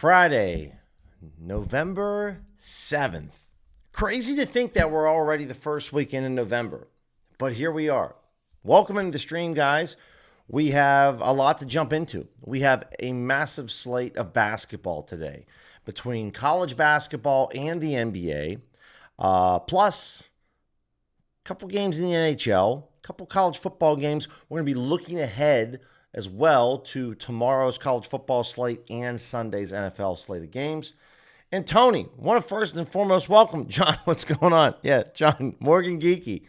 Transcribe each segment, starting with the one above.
Friday, November 7th. Crazy to think that we're already the first weekend in November, but here we are. Welcome into the stream, guys. We have a lot to jump into. We have a massive slate of basketball today between college basketball and the NBA, plus a couple games in the NHL, a couple college football games. We're going to be looking ahead as well to tomorrow's college football slate and Sunday's NFL slate of games. And Tony, want to first and foremost welcome John. What's going on? Yeah, John, Morgan Geeky.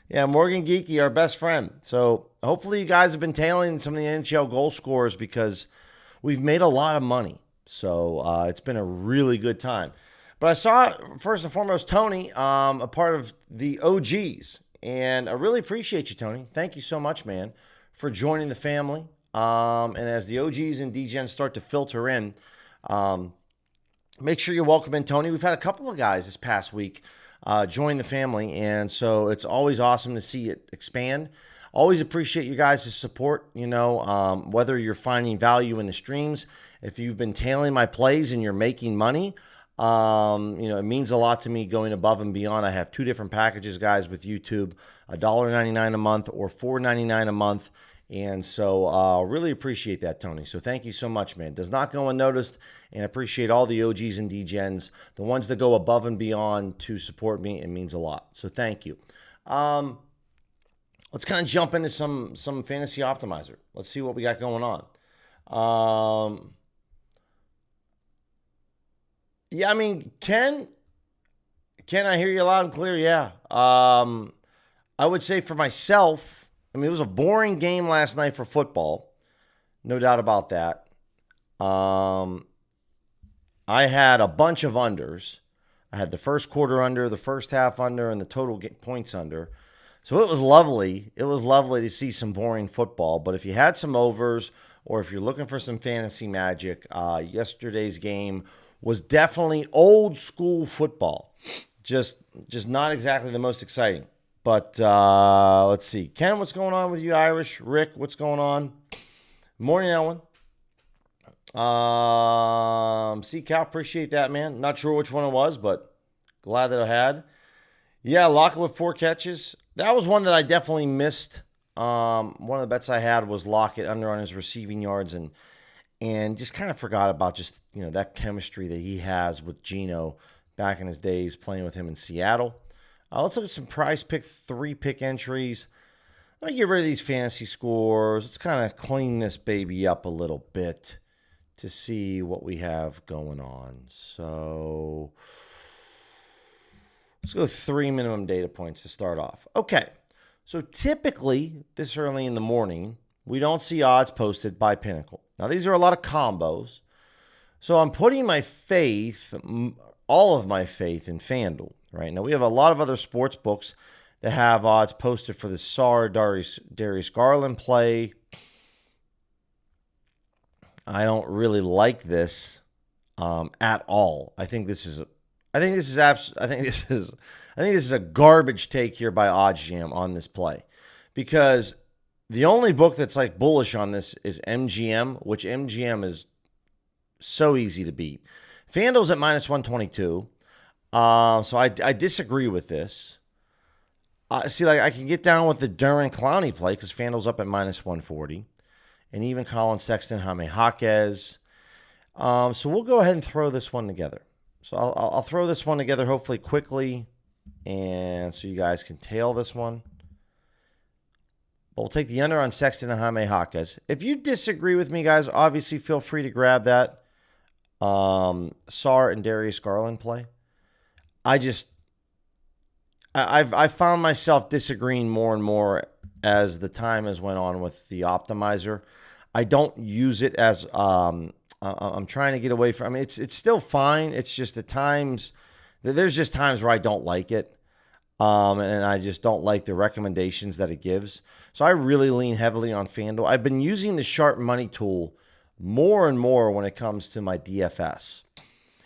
Yeah, Morgan Geeky, our best friend. So hopefully you guys have been tailing some of the NHL goal scorers because we've made a lot of money. So it's been a really good time. But I saw, first and foremost, Tony, a part of the OGs. And I really appreciate you, Tony. Thank you so much, man, for joining the family. And as the OGs and DGens start to filter in, make sure you welcome in Tony. We've had a couple of guys this past week join the family, and so it's always awesome to see it expand. Always appreciate you guys' support, whether you're finding value in the streams, if you've been tailing my plays and you're making money, it means a lot to me going above and beyond. I have two different packages, guys, with YouTube, $1.99 a month or $4.99 a month. And so really appreciate that, Tony. So thank you so much, man. Does not go unnoticed, and appreciate all the OGs and DGens, the ones that go above and beyond to support me. It means a lot. So thank you. Let's kind of jump into some fantasy optimizer. Let's see what we got going on. Yeah, I mean, Ken, I hear you loud and clear? Yeah. I would say for myself, it was a boring game last night for football. No doubt about that. I had a bunch of unders. I had the first quarter under, the first half under, and the total points under. So it was lovely. It was lovely to see some boring football. But if you had some overs or if you're looking for some fantasy magic, yesterday's game was definitely old school football. Just not exactly the most exciting. But let's see. Ken, what's going on with you, Irish? Rick, what's going on? Morning, Ellen. Cal, appreciate that, man. Not sure which one it was, but glad that I had. Yeah, Lockett with 4 catches. That was one that I definitely missed. One of the bets I had was Lockett under on his receiving yards and just kind of forgot about just, that chemistry that he has with Geno back in his days playing with him in Seattle. Let's look at some PrizePicks 3-pick entries. Let me get rid of these fantasy scores. Let's kind of clean this baby up a little bit to see what we have going on. So let's go 3 minimum data points to start off. Okay, so typically this early in the morning, we don't see odds posted by Pinnacle. Now, these are a lot of combos. So I'm putting my faith, all of my faith in FanDuel. Right now, we have a lot of other sports books that have odds posted for the Darius Garland play. I don't really like this at all. I think this is a garbage take here by OddsJam on this play, because the only book that's like bullish on this is MGM, which MGM is so easy to beat. FanDuel's at -122. So I disagree with this. I can get down with the Duran Clowney play because FanDuel's up at -140. And even Colin Sexton, Jaime Jaquez. So we'll go ahead and throw this one together. So I'll throw this one together hopefully quickly, and so you guys can tail this one. But we'll take the under on Sexton and Jaime Jaquez. If you disagree with me, guys, obviously feel free to grab that Sar and Darius Garland play. I've found myself disagreeing more and more as the time has went on with the optimizer. I don't use it as I'm trying to get away from. It's still fine. It's just there's just times where I don't like it, and I just don't like the recommendations that it gives. So I really lean heavily on FanDuel. I've been using the Sharp Money tool more and more when it comes to my DFS.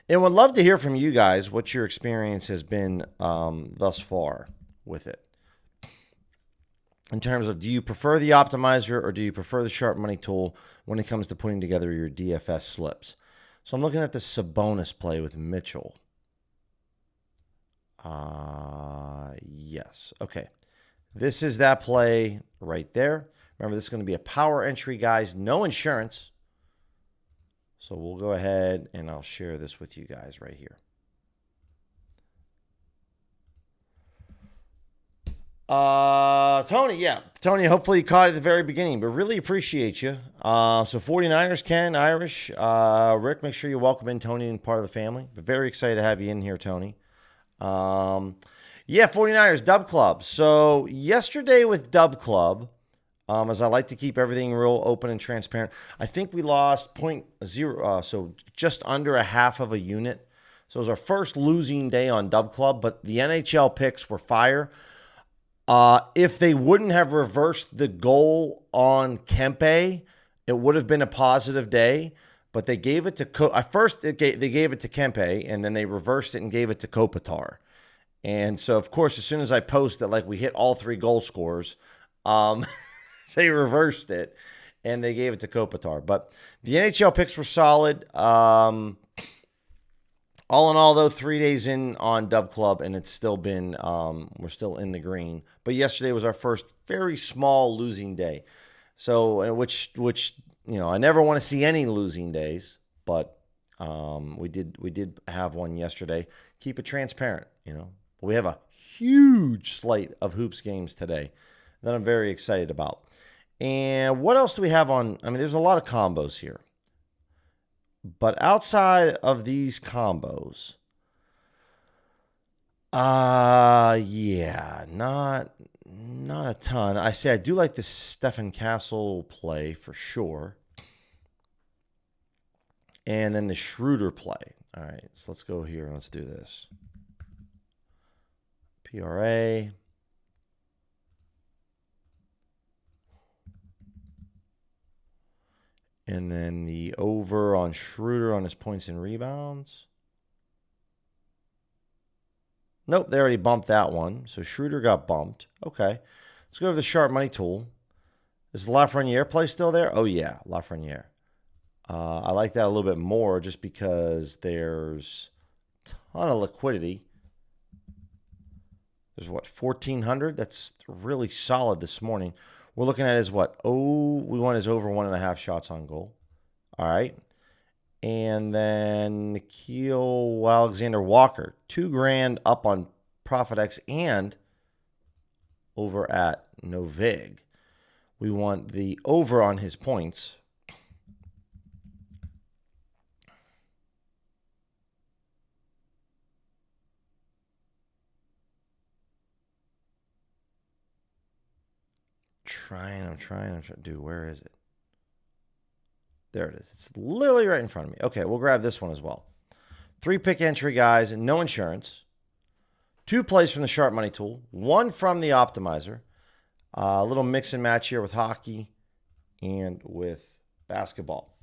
And would love to hear from you guys what your experience has been thus far with it. In terms of, do you prefer the optimizer or do you prefer the Sharp Money tool when it comes to putting together your DFS slips? So I'm looking at the Sabonis play with Mitchell. Yes. Okay. This is that play right there. Remember, this is going to be a power entry, guys. No insurance. So we'll go ahead and I'll share this with you guys right here. Tony, hopefully you caught it at the very beginning, but really appreciate you. So 49ers, Ken, Irish, Rick, make sure you welcome in Tony and part of the family. But very excited to have you in here, Tony. 49ers, Dub Club. So yesterday with Dub Club, as I like to keep everything real open and transparent, I think we lost 0.0, so just under a half of a unit. So it was our first losing day on Dub Club, but the NHL picks were fire. If they wouldn't have reversed the goal on Kempe, it would have been a positive day. But they gave it to they gave it to Kempe, and then they reversed it and gave it to Kopitar. And so, of course, as soon as I post that, like, we hit all 3 goal scorers, they reversed it and they gave it to Kopitar. But the NHL picks were solid. All in all, though, 3 days in on Dub Club, and it's still been, we're still in the green. But yesterday was our first very small losing day. So, which I never want to see any losing days, but we did have one yesterday. Keep it transparent, We have a huge slate of hoops games today that I'm very excited about. And what else do we have on? I mean, there's a lot of combos here. But outside of these combos, not a ton. I say I do like the Stephen Castle play for sure. And then the Schroeder play. All right, so let's go here. Let's do this. PRA. And then the over on Schroeder on his points and rebounds. Nope, they already bumped that one. So Schroeder got bumped. Okay. Let's go over the sharp money tool. Is Lafreniere play still there? Oh, yeah, Lafreniere. I like that a little bit more just because there's a ton of liquidity. There's, 1,400? That's really solid this morning. We're looking at is what? We want his over 1.5 shots on goal. All right. And then Nikhil Alexander Walker, $2,000 up on ProfitX and over at Novig. We want the over on his points. I'm trying. Dude, where is it? There it is. It's literally right in front of me. Okay, we'll grab this one as well. 3-pick entry, guys, no insurance. 2 plays from the sharp money tool. 1 from the optimizer. A little mix and match here with hockey and with basketball.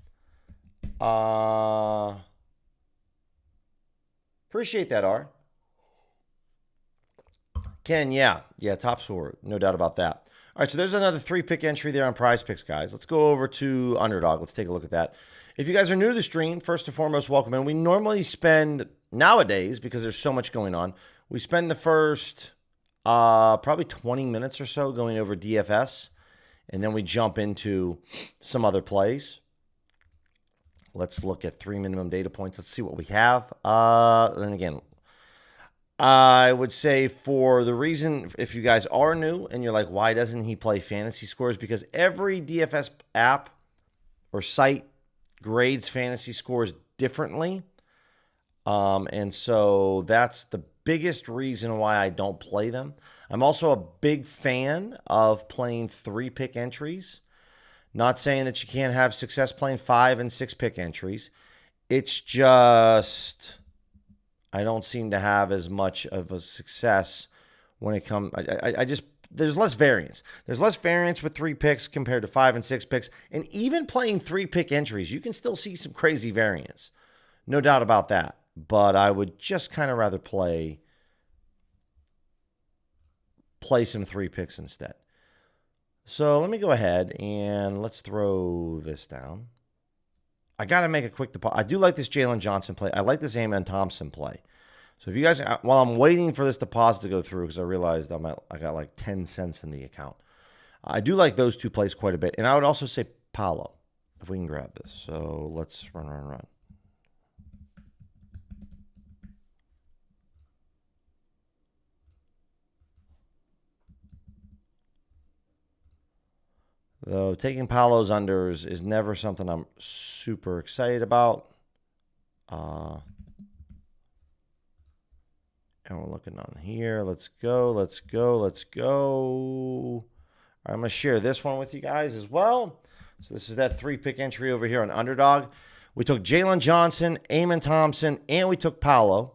Appreciate that, R. Ken, yeah, top scorer. No doubt about that. All right, so there's another 3-pick entry there on PrizePicks, guys. Let's go over to Underdog. Let's take a look at that. If you guys are new to the stream, first and foremost, welcome in. We normally spend, nowadays, because there's so much going on, we spend the first probably 20 minutes or so going over DFS, and then we jump into some other plays. Let's look at 3 minimum data points. Let's see what we have. Then again, I would say for the reason, if you guys are new and you're like, why doesn't he play fantasy scores? Because every DFS app or site grades fantasy scores differently. And so that's the biggest reason why I don't play them. I'm also a big fan of playing 3-pick entries. Not saying that you can't have success playing 5 and 6-pick entries. It's just I don't seem to have as much of a success when it comes. I just there's less variance. There's less variance with 3 picks compared to 5 and 6 picks. And even playing 3-pick entries, you can still see some crazy variance. No doubt about that. But I would just kind of rather play some 3 picks instead. So let me go ahead and let's throw this down. I got to make a quick deposit. I do like this Jalen Johnson play. I like this Amen Thompson play. So if you guys, while I'm waiting for this deposit to go through, because I realized I got like 10 cents in the account. I do like those two plays quite a bit. And I would also say Paolo, if we can grab this. So let's run. Though taking Paolo's unders is never something I'm super excited about. And we're looking on here. Let's go. All right, I'm going to share this one with you guys as well. So this is that 3-pick entry over here on Underdog. We took Jalen Johnson, Amen Thompson, and we took Paolo.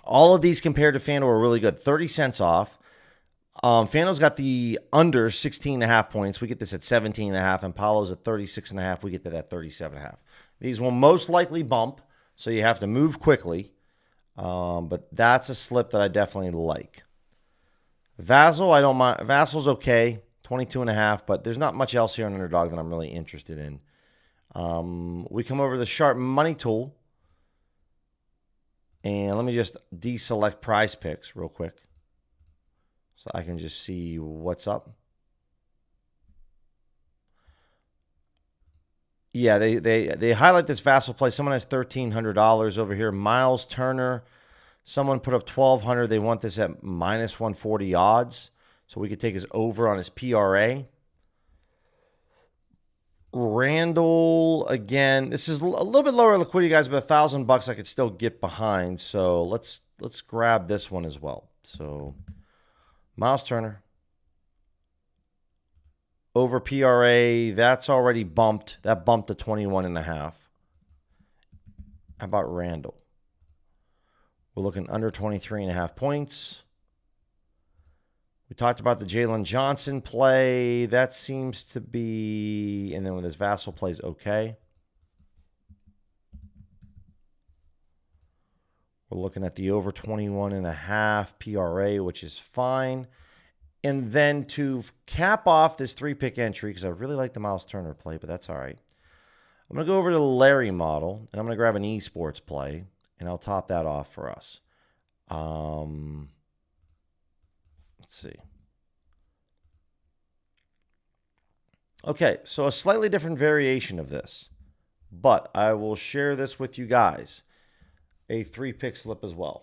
All of these compared to FanDuel were really good. 30 cents off. FanDuel's got the under 16.5 points. We get this at 17.5, and Paolo's at 36.5. We get that at 37.5. These will most likely bump, so you have to move quickly. But that's a slip that I definitely like. Vassal, I don't mind. Vassal's okay, 22.5, but there's not much else here on Underdog that I'm really interested in. We come over to the Sharp Money tool, and let me just deselect PrizePicks real quick, so I can just see what's up. Yeah, they highlight this Vassal play. Someone has $1,300 over here. Miles Turner, someone put up $1,200. They want this at minus 140 odds, so we could take his over on his PRA. Randall, again, this is a little bit lower liquidity, guys, but $1,000 I could still get behind. So let's grab this one as well. So Miles Turner. Over PRA, that's already bumped. That bumped to 21.5. How about Randall? We're looking under 23.5 points. We talked about the Jalen Johnson play. That seems to be, and then when this Vassal plays okay. We're looking at the over 21.5 PRA, which is fine. And then to cap off this 3-pick entry, because I really like the Miles Turner play, but that's all right. I'm going to go over to the Larry model, and I'm going to grab an esports play, and I'll top that off for us. Let's see. Okay, so a slightly different variation of this, but I will share this with you guys. A 3-pick slip as well.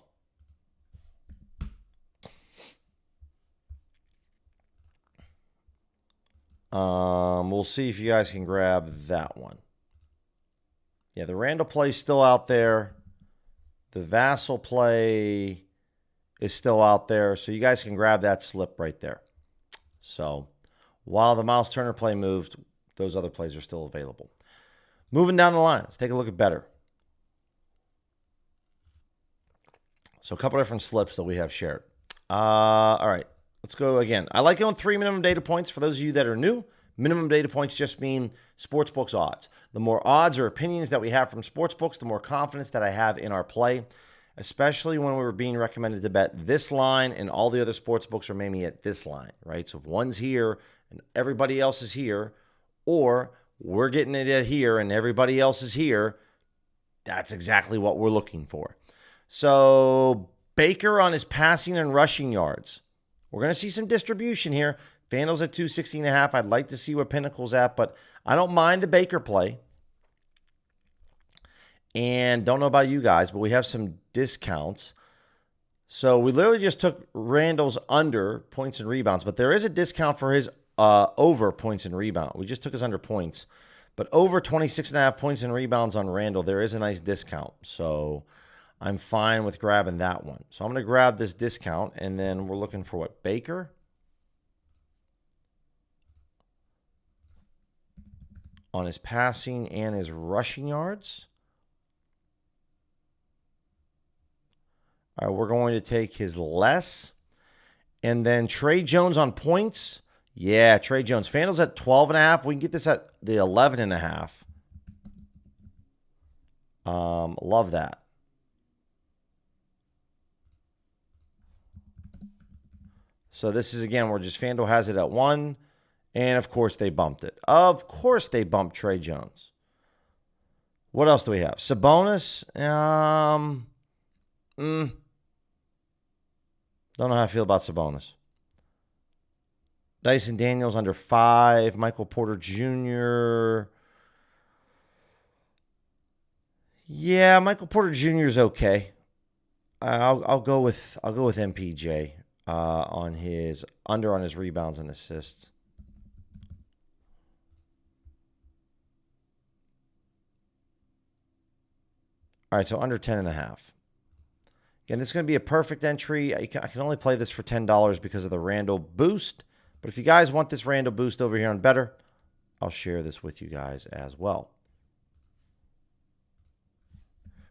We'll see if you guys can grab that one. Yeah, the Randall play is still out there. The Vassal play is still out there. So you guys can grab that slip right there. So while the Miles Turner play moved, those other plays are still available. Moving down the line, let's take a look at better. So a couple different slips that we have shared. All right. Let's go again. I like going 3 minimum data points. For those of you that are new, minimum data points just mean sportsbooks odds. The more odds or opinions that we have from sportsbooks, the more confidence that I have in our play, especially when we were being recommended to bet this line and all the other sportsbooks are maybe at this line, right? So if one's here and everybody else is here, or we're getting it at here and everybody else is here, that's exactly what we're looking for. So Baker on his passing and rushing yards. We're going to see some distribution here. FanDuel's at 260.5. I'd like to see where Pinnacle's at, but I don't mind the Baker play. And don't know about you guys, but we have some discounts. So we literally just took Randall's under points and rebounds, but there is a discount for his over points and rebound. We just took his under points. But over 26.5 points and rebounds on Randall, there is a nice discount. So I'm fine with grabbing that one. So I'm going to grab this discount, and then we're looking for what? Baker? On his passing and his rushing yards. All right, we're going to take his less. And then Trey Jones on points. Yeah, Trey Jones. FanDuel's at 12.5. We can get this at the 11.5. Love that. So this is, again, where just FanDuel has it at 1. And, of course, they bumped it. Of course they bumped Trey Jones. What else do we have? Sabonis. Don't know how I feel about Sabonis. Dyson Daniels under 5. Michael Porter Jr. Yeah, Michael Porter Jr. is okay. I'll go with MPJ on his rebounds and assists. All right, so under 10.5. Again, this is going to be a perfect entry. I can only play this for $10 because of the Randall boost. But if you guys want this Randall boost over here on Better, I'll share this with you guys as well.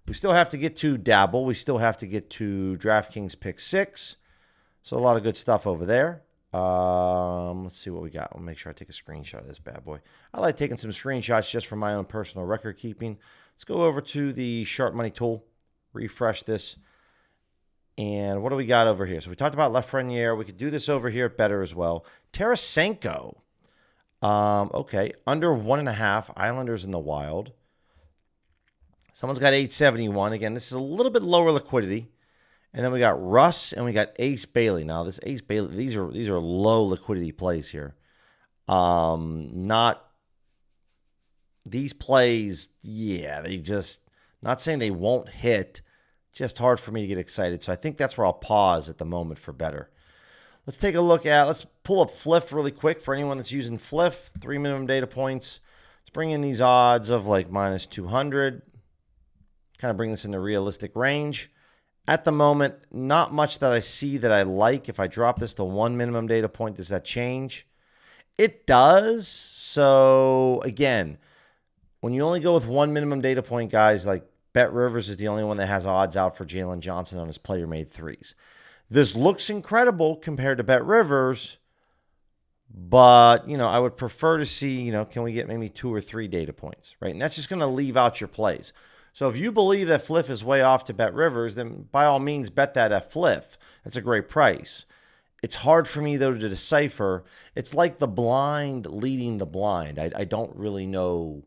We still have to get to Dabble. We still have to get to DraftKings Pick 6. So a lot of good stuff over there. Let's see what we got. I'll make sure I take a screenshot of this bad boy. I like taking some screenshots just for my own personal record keeping. Let's go over to the Sharp Money tool, refresh this. And what do we got over here? So we talked about Lafreniere. We could do this over here at Better as well. Tarasenko. Okay, under 1.5. Islanders in the Wild. Someone's got 871. Again, this is a little bit lower liquidity. And then we got Russ and we got Ace Bailey. Now, this Ace Bailey, these are low liquidity plays here. Not these plays, yeah, they just, not saying they won't hit, just hard for me to get excited. So I think that's where I'll pause at the moment for Better. Let's take a look at, let's pull up Fliff really quick for anyone that's using Fliff. 3 minimum data points. Let's bring in these odds of like minus 200. Kind of bring this into realistic range. At the moment, not much that I see that I like. If I drop this to 1 minimum data point, does that change? It does. So again, when you only go with 1 minimum data point, guys, like Bet Rivers is the only one that has odds out for Jalen Johnson on his player-made threes. This looks incredible compared to Bet Rivers, but, you know, I would prefer to see, you know, can we get maybe 2 or 3 data points, right? And that's just going to leave out your plays. So if you believe that Fliff is way off to Bet Rivers, then by all means bet that at Fliff. That's a great price. It's hard for me, though, to decipher. It's like the blind leading the blind. I don't really know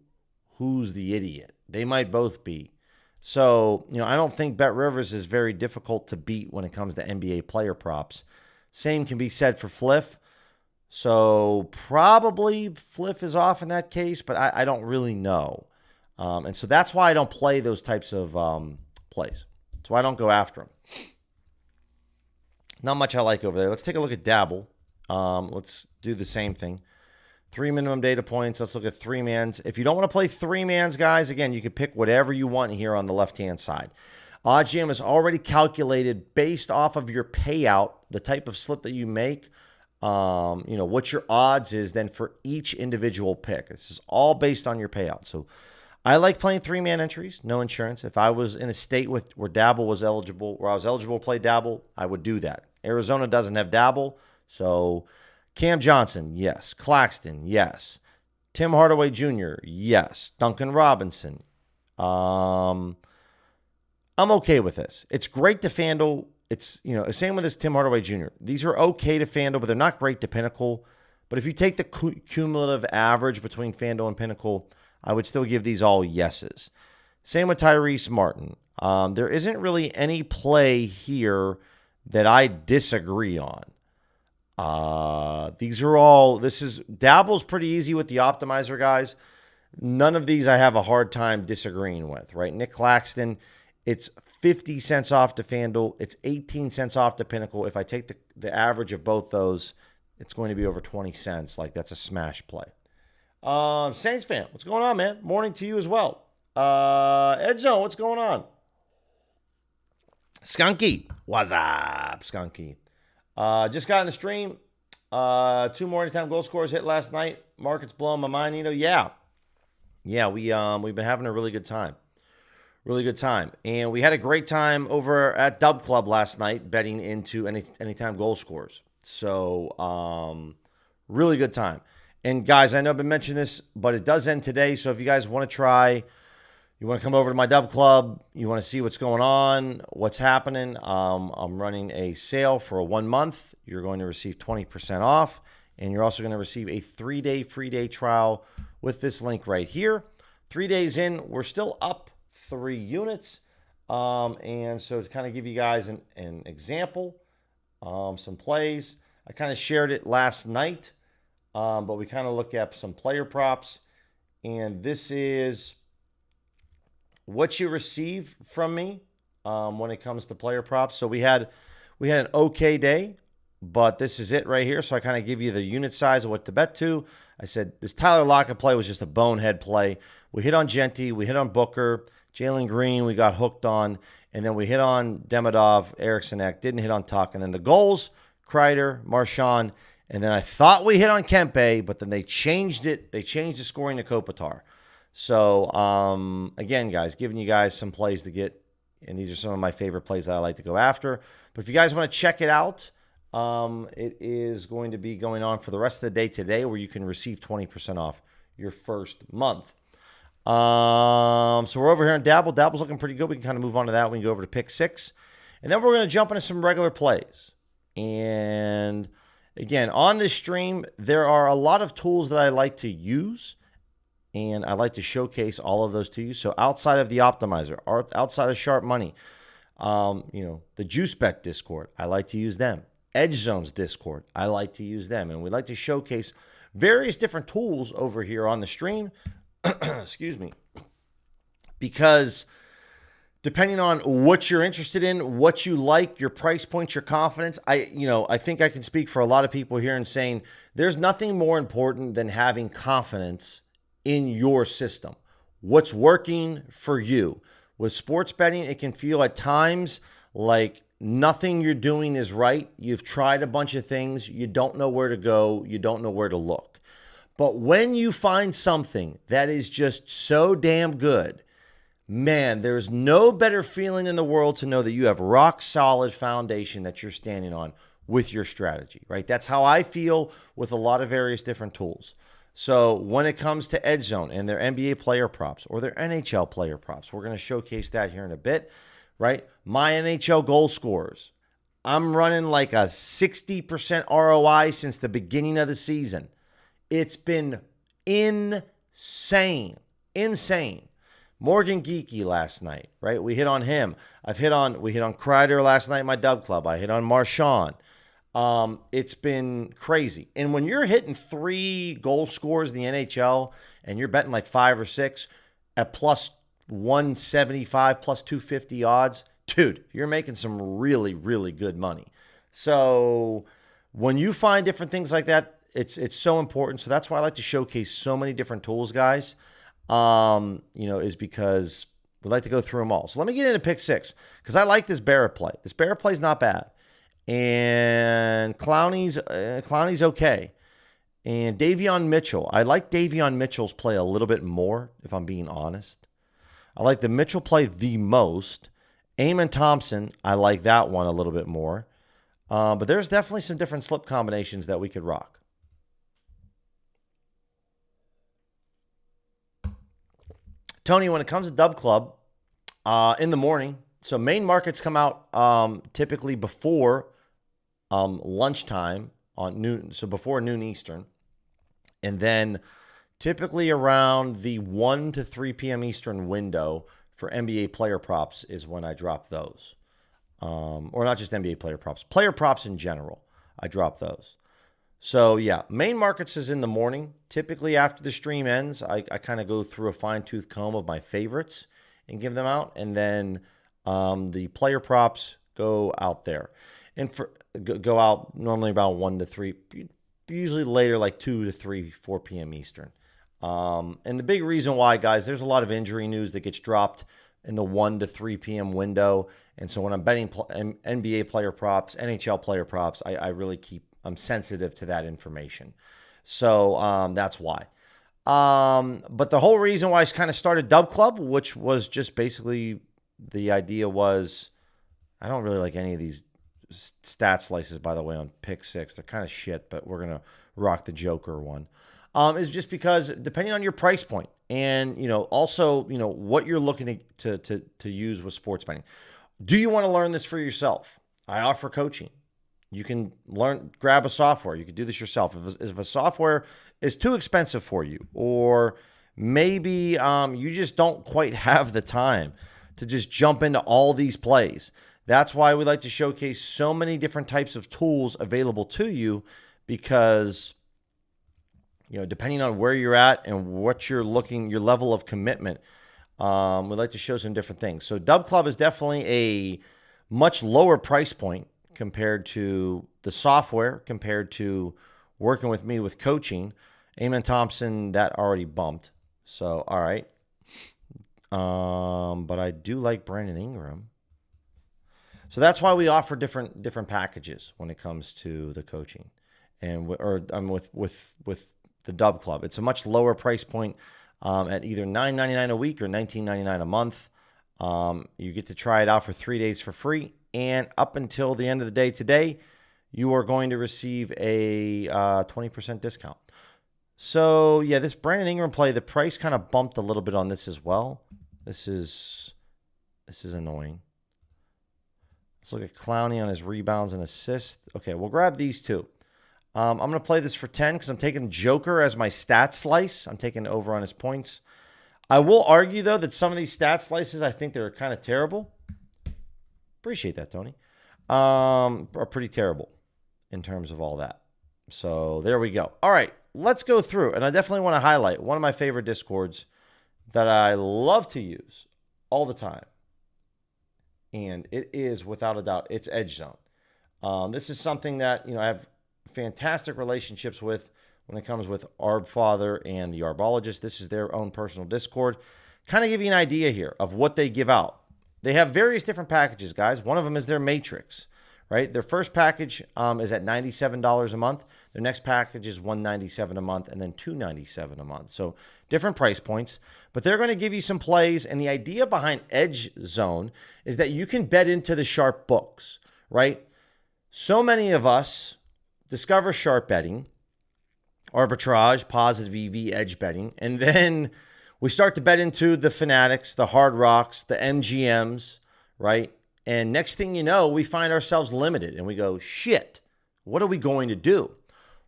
who's the idiot. They might both be. So, you know, I don't think Bet Rivers is very difficult to beat when it comes to NBA player props. Same can be said for Fliff. So probably Fliff is off in that case, but I don't really know. And so that's why I don't play those types of plays. That's why I don't go after them. Not much I like over there. Let's take a look at Dabble. Let's do the same thing. 3 minimum data points. Let's look at 3-mans. If you don't want to play 3-mans, guys, again, you can pick whatever you want here on the left-hand side. OddsJam is already calculated based off of your payout, the type of slip that you make, you know, what your odds is then for each individual pick. This is all based on your payout. So I like playing 3-man entries, no insurance. If I was in a state where Dabble was eligible, where I was eligible to play Dabble, I would do that. Arizona doesn't have Dabble, so Cam Johnson, yes. Claxton, yes. Tim Hardaway Jr., yes. Duncan Robinson. I'm okay with this. It's great to FanDuel. It's, you know, same with this Tim Hardaway Jr. These are okay to FanDuel, but they're not great to Pinnacle. But if you take the cumulative average between FanDuel and Pinnacle, I would still give these all yeses. Same with Tyrese Martin. There isn't really any play here that I disagree on. These are all, Dabble's pretty easy with the optimizer, guys. None of these I have a hard time disagreeing with, right? Nick Claxton, it's 50 cents off to FanDuel. It's 18 cents off to Pinnacle. If I take the average of both those, it's going to be over 20 cents. Like, that's a smash play. Saints fan, what's going on, man? Morning to you as well. Ed Zone, what's going on? Skunky, what's up, Skunky? Just got in the stream. 2 more anytime goal scorers hit last night. Market's blowing my mind, Yeah, we've been having a really good time. Really good time. And we had a great time over at Dub Club last night betting into anytime goal scorers. So, really good time. And guys, I know I've been mentioning this, but it does end today. So if you guys want to try, you want to come over to my Dub Club, you want to see what's going on, what's happening, I'm running a sale for a 1 month. You're going to receive 20% off, and you're also going to receive a 3-day free day trial with this link right here. 3 days in, we're still up 3 units. And so to kind of give you guys an example, some plays, I kind of shared it last night, but we kind of look at some player props. And this is what you receive from me when it comes to player props. So we had an okay day, but this is it right here. So I kind of give you the unit size of what to bet to. I said this Tyler Lockett play was just a bonehead play. We hit on Genty, we hit on Booker, Jalen Green, we got hooked on, and then we hit on Demidov, Eriksson Ek, didn't hit on Tuck. And then the goals, Kreider, Marchand, and then I thought we hit on Kempe, but then they changed it. They changed the scoring to Kopitar. So, again, guys, giving you guys some plays to get, and these are some of my favorite plays that I like to go after. But if you guys want to check it out, it is going to be going on for the rest of the day today, where you can receive 20% off your first month. So we're over here on Dabble. Dabble's looking pretty good. We can kind of move on to that. We can go over to pick 6. And then we're going to jump into some regular plays. And again, on this stream, there are a lot of tools that I like to use, and I like to showcase all of those to you. So outside of the optimizer, or outside of Sharp Money, the Juice Bet Discord, I like to use them. Edge Zones Discord, I like to use them. And we like to showcase various different tools over here on the stream. Excuse me. Because depending on what you're interested in, what you like, your price points, your confidence, I think I can speak for a lot of people here in saying there's nothing more important than having confidence in your system. What's working for you. With sports betting, it can feel at times like nothing you're doing is right. You've tried a bunch of things. You don't know where to go. You don't know where to look. But when you find something that is just so damn good, man, there's no better feeling in the world to know that you have rock solid foundation that you're standing on with your strategy, right? That's how I feel with a lot of various different tools. So when it comes to Edge Zone and their NBA player props or their NHL player props, we're going to showcase that here in a bit, right? My NHL goal scorers, I'm running like a 60% ROI since the beginning of the season. It's been insane. Morgan Geeky last night, right? We hit on him. We hit on Kreider last night in my dub club. I hit on Marchand. It's been crazy. And when you're hitting 3 goal scorers in the NHL and you're betting like 5 or 6 at plus 175, plus 250 odds, dude, you're making some really, really good money. So when you find different things like that, it's so important. So that's why I like to showcase so many different tools, guys, is because we like to go through them all. So let me get into pick 6 because I like this Barrett play. This Barrett play is not bad. And Clowney's okay. And Davion Mitchell. I like Davion Mitchell's play a little bit more, if I'm being honest. I like the Mitchell play the most. Eamon Thompson, I like that one a little bit more. But there's definitely some different slip combinations that we could rock. Tony, when it comes to Dub Club, in the morning, so main markets come out typically before lunchtime on noon, so before noon Eastern. And then typically around the 1 to 3 p.m. Eastern window for NBA player props is when I drop those. Or not just NBA player props in general. I drop those. So yeah, main markets is in the morning. Typically after the stream ends, I kind of go through a fine-tooth comb of my favorites and give them out. And then the player props go out there. And go out normally about 1 to 3, usually later like 2 to 3, 4 p.m. Eastern. And the big reason why, guys, there's a lot of injury news that gets dropped in the 1 to 3 p.m. window. And so when I'm betting NBA player props, NHL player props, I'm sensitive to that information. So that's why. But the whole reason why I kind of started Dub Club, which was just basically the idea was, I don't really like any of these stat slices, by the way, on pick 6. They're kind of shit, but we're going to rock the Joker one. Is just because depending on your price point and, also, what you're looking to use with sports betting. Do you want to learn this for yourself? I offer coaching. You can grab a software. You can do this yourself. If a software is too expensive for you, or maybe you just don't quite have the time to just jump into all these plays. That's why we like to showcase so many different types of tools available to you, because depending on where you're at and what you're looking, your level of commitment, we like to show some different things. So Dub Club is definitely a much lower price point compared to the software, compared to working with me with coaching. Eamon Thompson, that already bumped. So, all right. But I do like Brandon Ingram. So that's why we offer different packages when it comes to the coaching, and with the Dub Club. It's a much lower price point at either $9.99 a week or $19.99 a month. You get to try it out for 3 days for free, and up until the end of the day today, you are going to receive a 20% discount. So yeah, this Brandon Ingram play, the price kind of bumped a little bit on this as well. This is annoying. Let's look at Clowney on his rebounds and assists. Okay, we'll grab these two. I'm going to play this for 10 because I'm taking Joker as my stat slice. I'm taking over on his points. I will argue, though, that some of these stat slices, I think they're kind of terrible. Appreciate that, Tony. Are pretty terrible in terms of all that. So there we go. All right, let's go through. And I definitely want to highlight one of my favorite Discords that I love to use all the time. And it is, without a doubt, it's Edge Zone. This is something that, I have fantastic relationships with when it comes with Arbfather and the Arbologist. This is their own personal Discord. Kind of give you an idea here of what they give out. They have various different packages, guys. One of them is their Matrix, right? Their first package is at $97 a month. Their next package is $197 a month, and then $297 a month. So different price points, but they're going to give you some plays. And the idea behind Edge Zone is that you can bet into the sharp books, right? So many of us discover sharp betting, arbitrage, positive EV, edge betting, and then we start to bet into the Fanatics, the Hard Rocks, the MGMs, right? And next thing you know, we find ourselves limited and we go, shit, what are we going to do?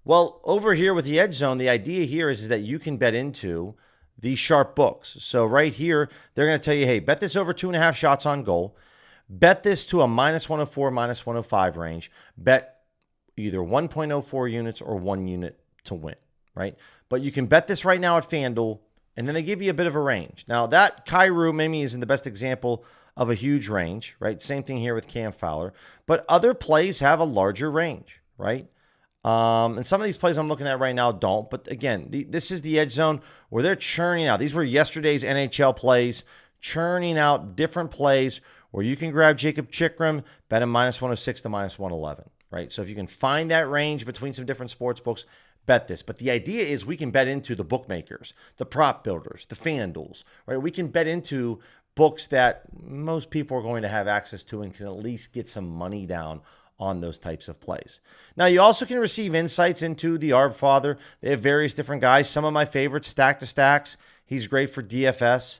Well, over here with the Edge Zone, the idea here is that you can bet into these sharp books. So right here, they're going to tell you, hey, bet this over 2.5 shots on goal. Bet this to a -104, -105 range. Bet either 1.04 units or 1 unit to win, right? But you can bet this right now at FanDuel, and then they give you a bit of a range. Now, that Kyrou maybe isn't the best example of a huge range, right? Same thing here with Cam Fowler. But other plays have a larger range, right? And some of these plays I'm looking at right now don't. But again, this is the Edge Zone where they're churning out. These were yesterday's NHL plays, churning out different plays where you can grab Jacob Chikrin, bet him -106 to -111. Right? So if you can find that range between some different sports books, bet this. But the idea is we can bet into the bookmakers, the prop builders, the FanDuels, right? We can bet into books that most people are going to have access to and can at least get some money down on those types of plays. Now, you also can receive insights into the Arbfather. They have various different guys. Some of my favorites, Stack to Stacks. He's great for DFS.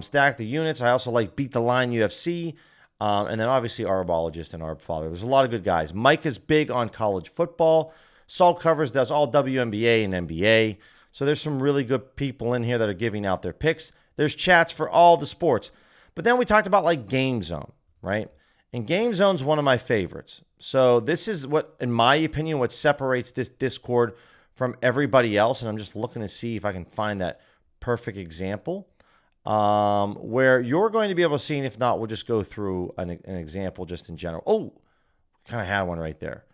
Stack the Units. I also like Beat the Line UFC. And then obviously Arbologist and Arbfather. There's a lot of good guys. Mike is big on college football. Salt Covers does all WNBA and NBA. So there's some really good people in here that are giving out their picks. There's chats for all the sports. But then we talked about like Game Zone, right? And Game Zone's one of my favorites. So this is what, in my opinion, what separates this Discord from everybody else. And I'm just looking to see if I can find that perfect example. Where you're going to be able to see, and if not, we'll just go through an example just in general. Oh, kind of had one right there.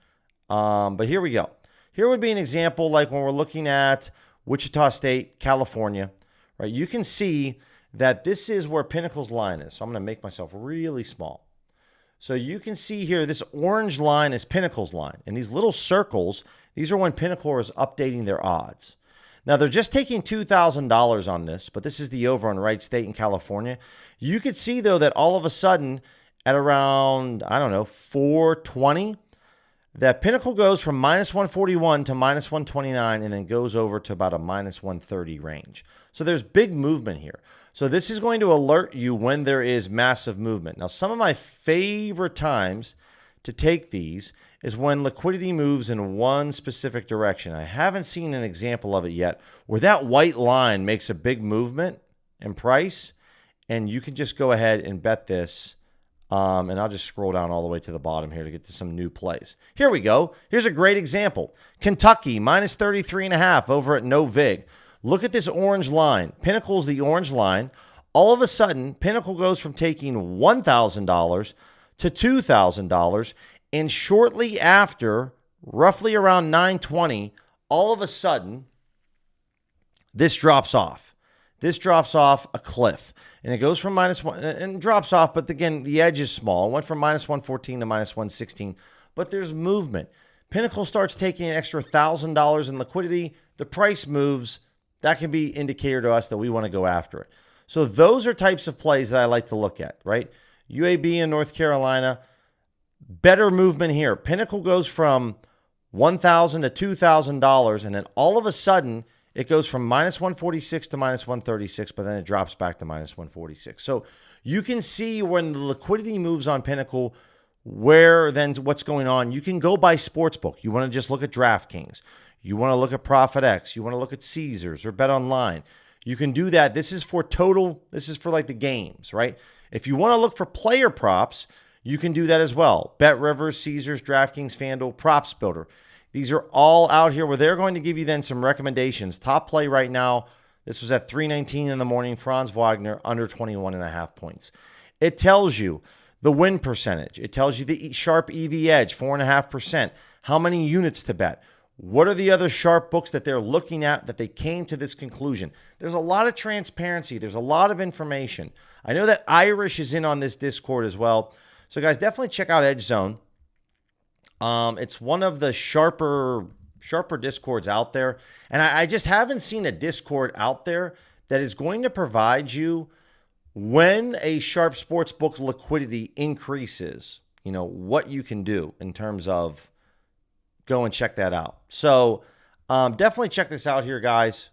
But here we go. Here would be an example like when we're looking at Wichita State, California, right? You can see that this is where Pinnacle's line is. So I'm going to make myself really small. So you can see here, this orange line is Pinnacle's line. And these little circles, these are when Pinnacle is updating their odds. Now, they're just taking $2,000 on this, but this is the over on Wright State in California. You could see, though, that all of a sudden at around, 420, that Pinnacle goes from -141 to -129 and then goes over to about a -130 range. So there's big movement here. So this is going to alert you when there is massive movement. Now, some of my favorite times to take these is when liquidity moves in one specific direction. I haven't seen an example of it yet where that white line makes a big movement in price, and you can just go ahead and bet this. And I'll just scroll down all the way to the bottom here to get to some new plays. Here we go. Here's a great example. Kentucky, minus 33.5 over at No Vig. Look at this orange line. Pinnacle's the orange line. All of a sudden, Pinnacle goes from taking $1,000 to $2,000. And shortly after, roughly around 9:20, all of a sudden, this drops off. This drops off a cliff. And it goes from -1 and drops off. But again, the edge is small. It went from -114 to -116. But there's movement. Pinnacle starts taking an extra $1,000 in liquidity. The price moves. That can be indicator to us that we want to go after it. So those are types of plays that I like to look at, right? UAB in North Carolina. Better movement here. Pinnacle goes from $1,000 to $2,000, and then all of a sudden it goes from -146 to -136, but then it drops back to -146. So you can see when the liquidity moves on Pinnacle, where then what's going on. You can go by sportsbook. You want to just look at DraftKings. You want to look at ProfitX. You want to look at Caesars or Bet Online. You can do that. This is for total. This is for like the games, right? If you want to look for player props, you can do that as well. Bet Rivers, Caesars, DraftKings, FanDuel, Props Builder. These are all out here where they're going to give you then some recommendations. Top play right now, this was at 3:19 in the morning, Franz Wagner, under 21.5 points. It tells you the win percentage. It tells you the sharp EV edge, 4.5%. How many units to bet. What are the other sharp books that they're looking at that they came to this conclusion? There's a lot of transparency. There's a lot of information. I know that Irish is in on this Discord as well. So guys, definitely check out Edge Zone. It's one of the sharper Discords out there. And I just haven't seen a Discord out there that is going to provide you when a sharp sports book liquidity increases, what you can do in terms of go and check that out. So definitely check this out here, guys.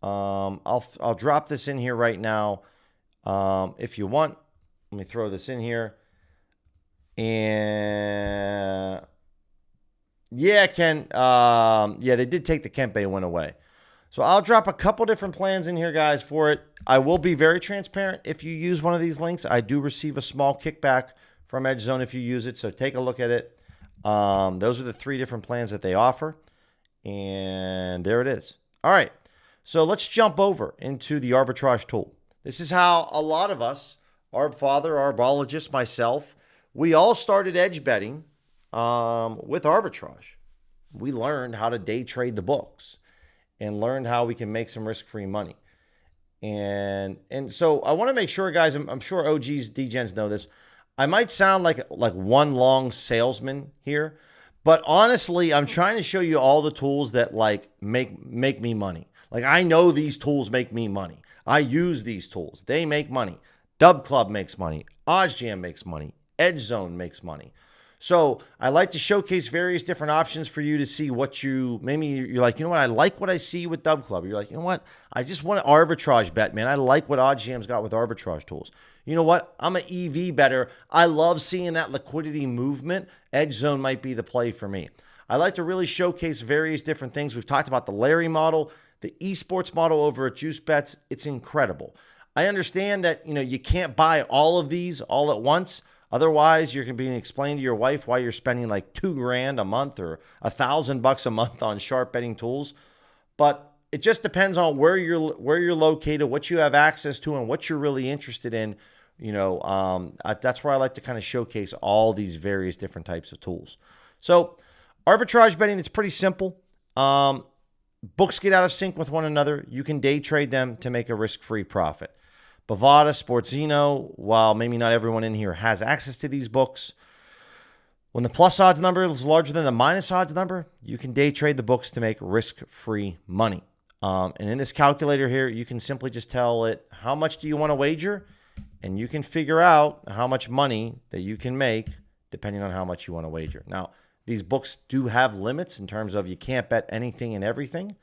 I'll drop this in here right now. If you want, let me throw this in here. And yeah, Ken. Yeah, they did take the Kempe one away. So I'll drop a couple different plans in here, guys, for it. I will be very transparent. If you use one of these links, I do receive a small kickback from Edge Zone if you use it. So take a look at it. Those are the 3 different plans that they offer. And there it is. All right. So let's jump over into the arbitrage tool. This is how a lot of us, Arbfather, Arbologist, myself, we all started edge betting with arbitrage. We learned how to day trade the books and learned how we can make some risk-free money. And so I want to make sure, guys, I'm sure OGs, DGens know this. I might sound like one long salesman here, but honestly, I'm trying to show you all the tools that make me money. I know these tools make me money. I use these tools. They make money. Dub Club makes money. OddsJam makes money. Edge Zone makes money. So I like to showcase various different options for you to see what maybe you're like, what, I like what I see with Dub Club. You're like, what, I just want an arbitrage bet, man. I like what OddsJam's got with arbitrage tools. You know what, I'm an EV better. I love seeing that liquidity movement. Edge Zone might be the play for me. I like to really showcase various different things. We've talked about the Larry model, the esports model over at Juice Bets. It's incredible. I understand that, you can't buy all of these all at once. Otherwise, you're going to be explaining to your wife why you're spending like $2,000 a month or $1,000 a month on sharp betting tools. But it just depends on where you're located, what you have access to, and what you're really interested in. That's where I like to kind of showcase all these various different types of tools. So arbitrage betting, it's pretty simple. Books get out of sync with one another. You can day trade them to make a risk-free profit. Bovada, Sportzino, while maybe not everyone in here has access to these books, when the plus odds number is larger than the minus odds number, you can day trade the books to make risk-free money. And in this calculator here, you can simply just tell it how much do you want to wager, and you can figure out how much money that you can make depending on how much you want to wager. Now, these books do have limits in terms of you can't bet anything and everything,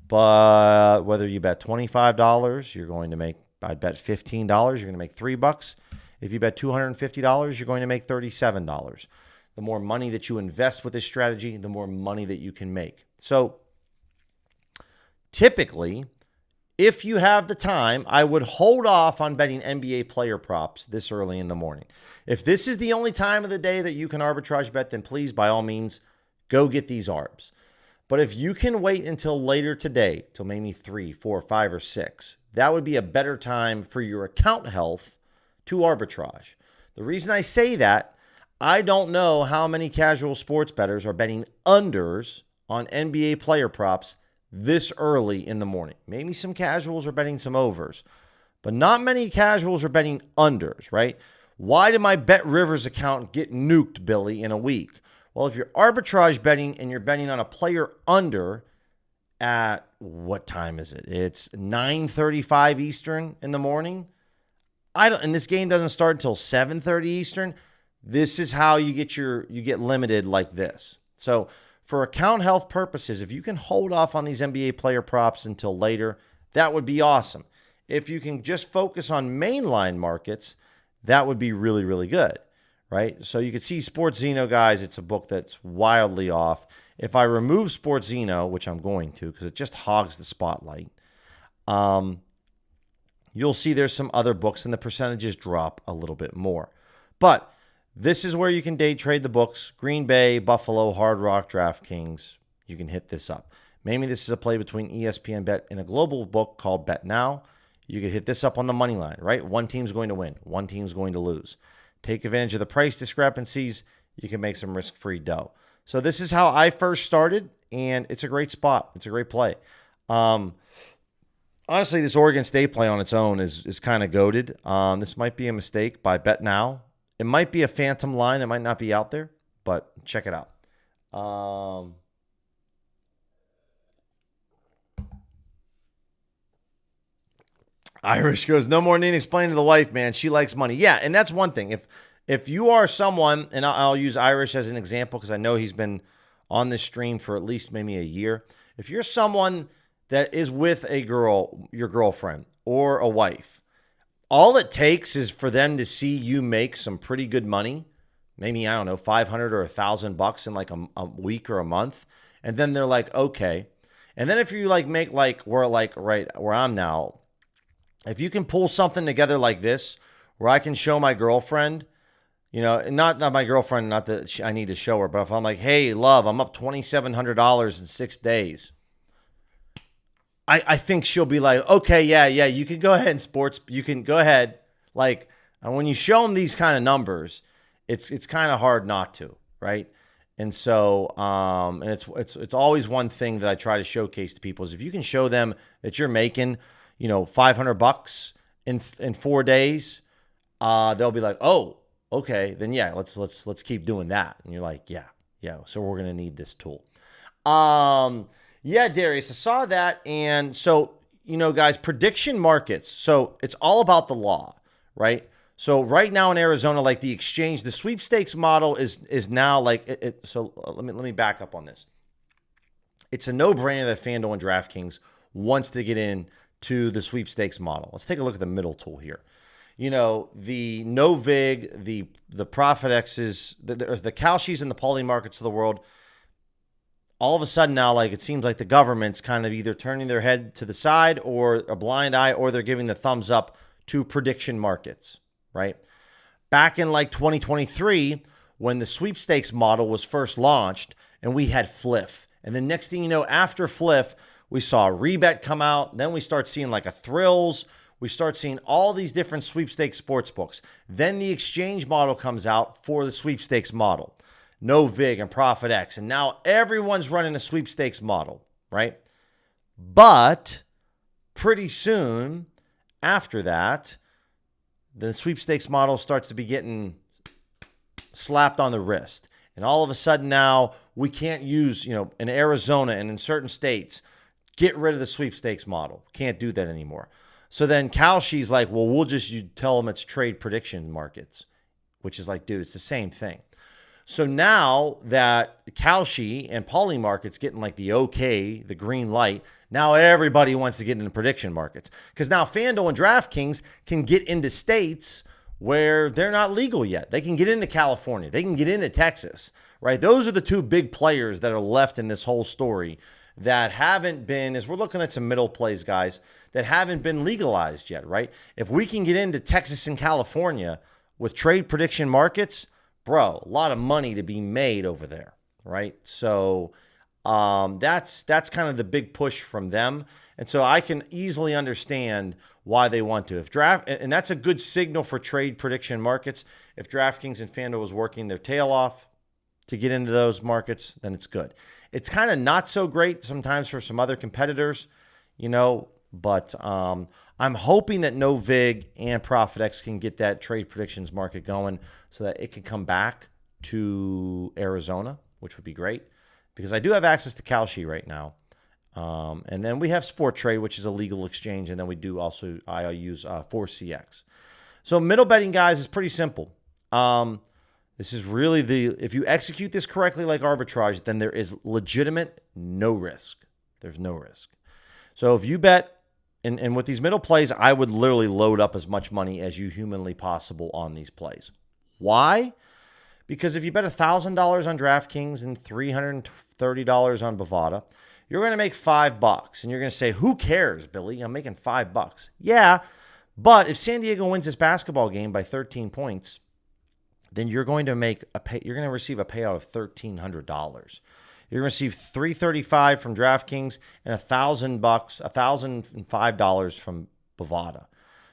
but whether you bet $25, you're going to make, I'd bet $15, you're going to make $3. If you bet $250, you're going to make $37. the more money that you invest with this strategy, the more money that you can make. So typically, if you have the time, I would hold off on betting NBA player props this early in the morning. If this is the only time of the day that you can arbitrage bet, then please, by all means, go get these arbs. But if you can wait until later today, till maybe 3, 4, 5, or 6, that would be a better time for your account health to arbitrage. The reason I say that, I don't know how many casual sports bettors are betting unders on NBA player props this early in the morning. Maybe some casuals are betting some overs, but not many casuals are betting unders, right? Why did my Bet Rivers account get nuked, Billy, in a week? Well, if you're arbitrage betting and you're betting on a player under at what time is it? It's 9:35 Eastern in the morning. And this game doesn't start until 7:30 Eastern. This is how you get limited like this. So for account health purposes, if you can hold off on these NBA player props until later, that would be awesome. If you can just focus on mainline markets, that would be really, really good, right? So you can see Sports Zeno, guys, it's a book that's wildly off. If I remove Sports Zeno, which I'm going to because it just hogs the spotlight, you'll see there's some other books and the percentages drop a little bit more. But this is where you can day trade the books. Green Bay, Buffalo, Hard Rock, DraftKings. You can hit this up. Maybe this is a play between ESPN Bet and a global book called Bet Now. You could hit this up on the money line, right? One team's going to win. One team's going to lose. Take advantage of the price discrepancies. You can make some risk-free dough. So this is how I first started, and it's a great spot. It's a great play. Honestly, this Oregon State play on its own is kind of goated. This might be a mistake by Bet Now. It might be a phantom line. It might not be out there, but check it out. Irish goes, no more need to explain to the wife, man. She likes money. Yeah, and that's one thing. If you are someone, and I'll use Irish as an example because I know he's been on this stream for at least maybe a year. If you're someone that is with a girl, your girlfriend, or a wife, all it takes is for them to see you make some pretty good money, maybe, I don't know, $500 or $1,000 in like a week or a month. And then they're like, okay. And then if you make right where I'm now, if you can pull something together like this, where I can show my girlfriend, not my girlfriend, not that I need to show her, but if I'm like, hey, love, I'm up $2,700 in 6 days. I think she'll be like, okay, yeah, you can go ahead and sports. You can go ahead. And when you show them these kind of numbers, it's kind of hard not to, right? And so, and it's always one thing that I try to showcase to people is if you can show them that you're making, $500 in 4 days, they'll be like, oh, okay, then yeah, let's keep doing that. And you're like, yeah. So we're gonna need this tool. Yeah, Darius, I saw that. And so, guys, prediction markets. So it's all about the law, right? So right now in Arizona, like the exchange, the sweepstakes model is now like it. So let me back up on this. It's a no-brainer that FanDuel and DraftKings wants to get into the sweepstakes model. Let's take a look at the middle tool here. The no-vig, the Profit X's, the Kalshis and the Poly markets of the world, all of a sudden now, it seems like the government's kind of either turning their head to the side or a blind eye, or they're giving the thumbs up to prediction markets, right? Back in 2023, when the sweepstakes model was first launched and we had Fliff. And the next thing you know, after Fliff, we saw a Rebet come out. Then we start seeing a Thrills. We start seeing all these different sweepstakes sports books. Then the exchange model comes out for the sweepstakes model. No Vig and Profit X. And now everyone's running a sweepstakes model, right? But pretty soon after that, the sweepstakes model starts to be getting slapped on the wrist. And all of a sudden now we can't use, in Arizona and in certain states, get rid of the sweepstakes model. Can't do that anymore. So then Kalshi's like, well, you tell them it's trade prediction markets, which is like, dude, it's the same thing. So now that Kalshi and Poly markets getting the okay, the green light, now everybody wants to get into prediction markets. Because now FanDuel and DraftKings can get into states where they're not legal yet. They can get into California. They can get into Texas, right? Those are the two big players that are left in this whole story that haven't been, as we're looking at some middle plays, guys, that haven't been legalized yet, right? If we can get into Texas and California with trade prediction markets, bro, a lot of money to be made over there, right? So that's kind of the big push from them. And so I can easily understand why they want to. And that's a good signal for trade prediction markets. If DraftKings and FanDuel was working their tail off to get into those markets, then it's good. It's kind of not so great sometimes for some other competitors, but I'm hoping that No Vig and ProfitX can get that trade predictions market going so that it can come back to Arizona, which would be great because I do have access to Kalshi right now. And then we have Sport Trade, which is a legal exchange. And then we do also, I use 4CX. So middle betting, guys, is pretty simple. This is really if you execute this correctly like arbitrage, then there is legitimate no risk. There's no risk. So if you bet, and with these middle plays, I would literally load up as much money as you humanly possible on these plays. Why? Because if you bet $1,000 on DraftKings and $330 on Bovada, you're going to make $5. And you're going to say, who cares, Billy? I'm making $5. Yeah, but if San Diego wins this basketball game by 13 points, then you're going to receive a payout of $1,300. You're going to receive $335 from DraftKings and $1,005 from Bovada.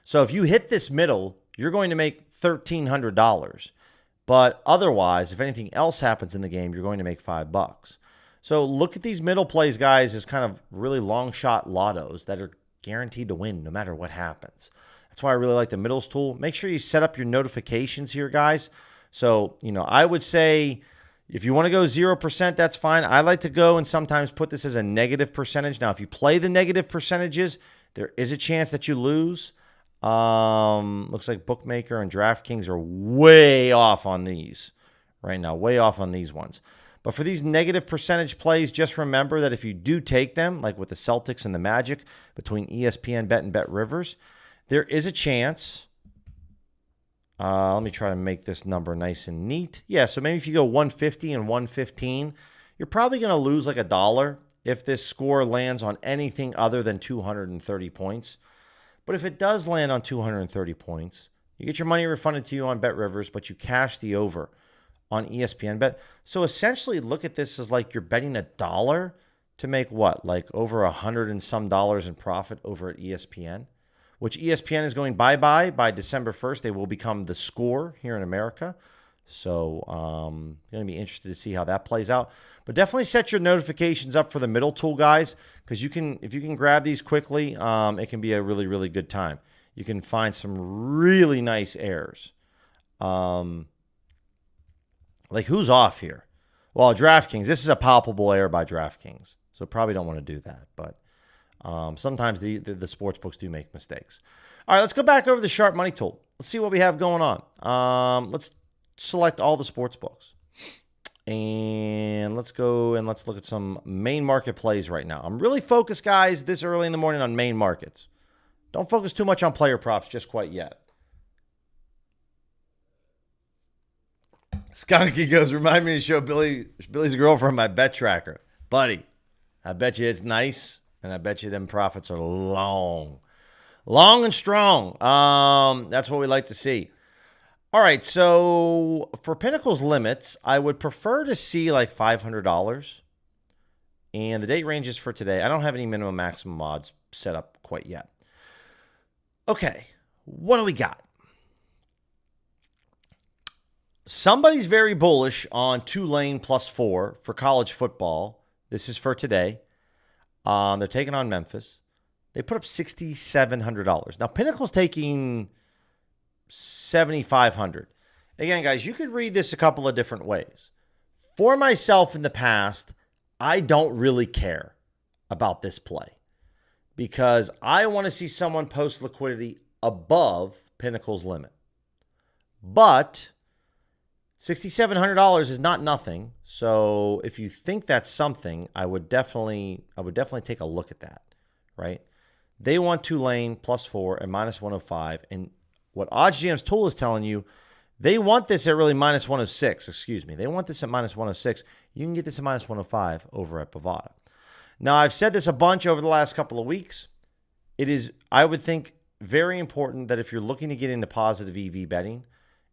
So if you hit this middle, you're going to make $1,300. But otherwise, if anything else happens in the game, you're going to make $5. So look at these middle plays, guys, as kind of really long shot lottos that are guaranteed to win no matter what happens. That's why I really like the middles tool. Make sure you set up your notifications here, guys. So, I would say if you want to go 0%, that's fine. I like to go and sometimes put this as a negative percentage. Now, if you play the negative percentages, there is a chance that you lose. Looks like Bookmaker and DraftKings are way off on these right now, way off on these ones. But for these negative percentage plays, just remember that if you do take them, like with the Celtics and the Magic, between ESPN Bet and Bet Rivers, there is a chance. Let me try to make this number nice and neat. Yeah, so maybe if you go 150 and 115, you're probably going to lose like $1 if this score lands on anything other than 230 points. But if it does land on 230 points, you get your money refunded to you on Bet Rivers, but you cash the over on ESPN Bet. So essentially, look at this as like you're betting $1 to make what? Like over $100 and some in profit over at ESPN, which ESPN is going bye-bye by December 1st. They will become the Score here in America. So going to be interested to see how that plays out. But definitely set your notifications up for the middle tool, guys, because if you can grab these quickly, it can be a really, really good time. You can find some really nice errors. Like who's off here? Well, DraftKings. This is a palpable error by DraftKings, so probably don't want to do that. But sometimes the sports books do make mistakes. All right, let's go back over the Sharp Money tool. Let's see what we have going on. Let's select all the sports books. And let's go and let's look at some main market plays right now. I'm really focused, guys, this early in the morning on main markets. Don't focus too much on player props just quite yet. Skunky goes, remind me to show Billy's girlfriend my bet tracker. Buddy, I bet you it's nice, and I bet you them profits are long and strong. That's what we like to see. All right, so for Pinnacle's limits, I would prefer to see like $500. And the date ranges for today, I don't have any minimum maximum odds set up quite yet. Okay, what do we got? Somebody's very bullish on Tulane +4 for college football. This is for today. They're taking on Memphis. They put up $6,700. Now, Pinnacle's taking $7,500. Again, guys, you could read this a couple of different ways. For myself in the past, I don't really care about this play because I want to see someone post liquidity above Pinnacle's limit. But $6,700 is not nothing. So if you think that's something, I would definitely take a look at that, right? They want Tulane +4 and -105. And what OddsGM's tool is telling you, they want this at really minus 106. Excuse me. They want this at minus 106. You can get this at minus 105 over at Bovada. Now, I've said this a bunch over the last couple of weeks. It is, I would think, very important that if you're looking to get into positive EV betting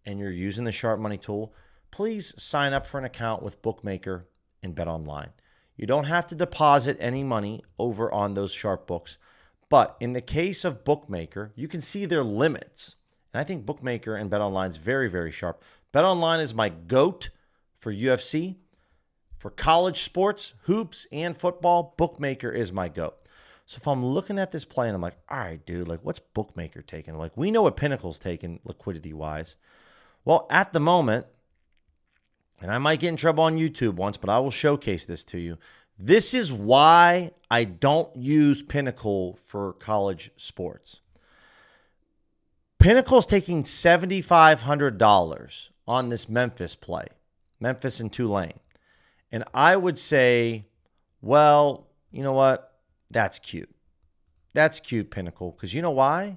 and you're using the Sharp Money tool, please sign up for an account with Bookmaker and Bet Online. You don't have to deposit any money over on those Sharp books. But in the case of Bookmaker, you can see their limits. And I think Bookmaker and Bet Online is very, very sharp. Bet Online is my GOAT for UFC. For college sports, hoops, and football, Bookmaker is my GOAT. So if I'm looking at this play and I'm like, all right, dude, like what's Bookmaker taking? Like we know what Pinnacle's taking liquidity-wise. Well, at the moment, and I might get in trouble on YouTube once, but I will showcase this to you. This is why I don't use Pinnacle for college sports. Pinnacle's taking $7,500 on this Memphis play, Memphis and Tulane. And I would say, well, you know what? That's cute. That's cute, Pinnacle. Because you know why?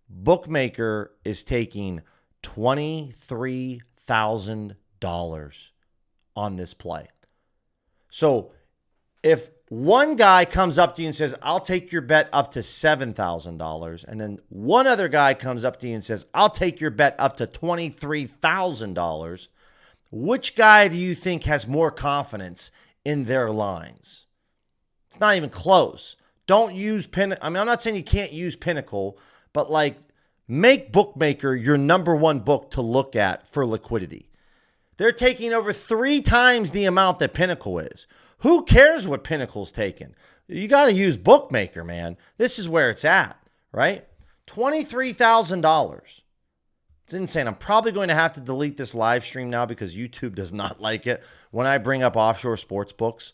Bookmaker is taking $23,000 on this play. So if one guy comes up to you and says, I'll take your bet up to $7,000, and then one other guy comes up to you and says, I'll take your bet up to $23,000, which guy do you think has more confidence in their lines? It's not even close. Don't use Pinnacle. I mean, I'm not saying you can't use Pinnacle, but like make Bookmaker your number one book to look at for liquidity. They're taking over 3 times the amount that Pinnacle is. Who cares what Pinnacle's taking? You got to use Bookmaker, man. This is where it's at, right? $23,000. It's insane. I'm probably going to have to delete this live stream now because YouTube does not like it when I bring up offshore sports books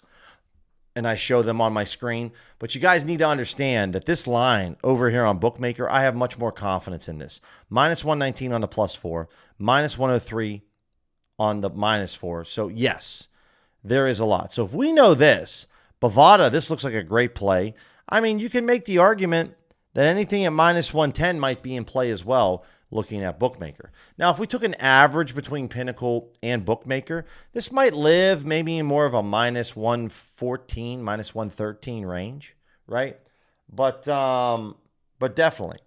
and I show them on my screen. But you guys need to understand that this line over here on Bookmaker, I have much more confidence in this. Minus 119 on the +4, minus 103 on the -4. So yes, there is a lot. So if we know this, Bovada, this looks like a great play. I mean, you can make the argument that anything at minus 110 might be in play as well, looking at Bookmaker. Now, if we took an average between Pinnacle and Bookmaker, this might live maybe in more of a minus 114, minus 113 range, right? But definitely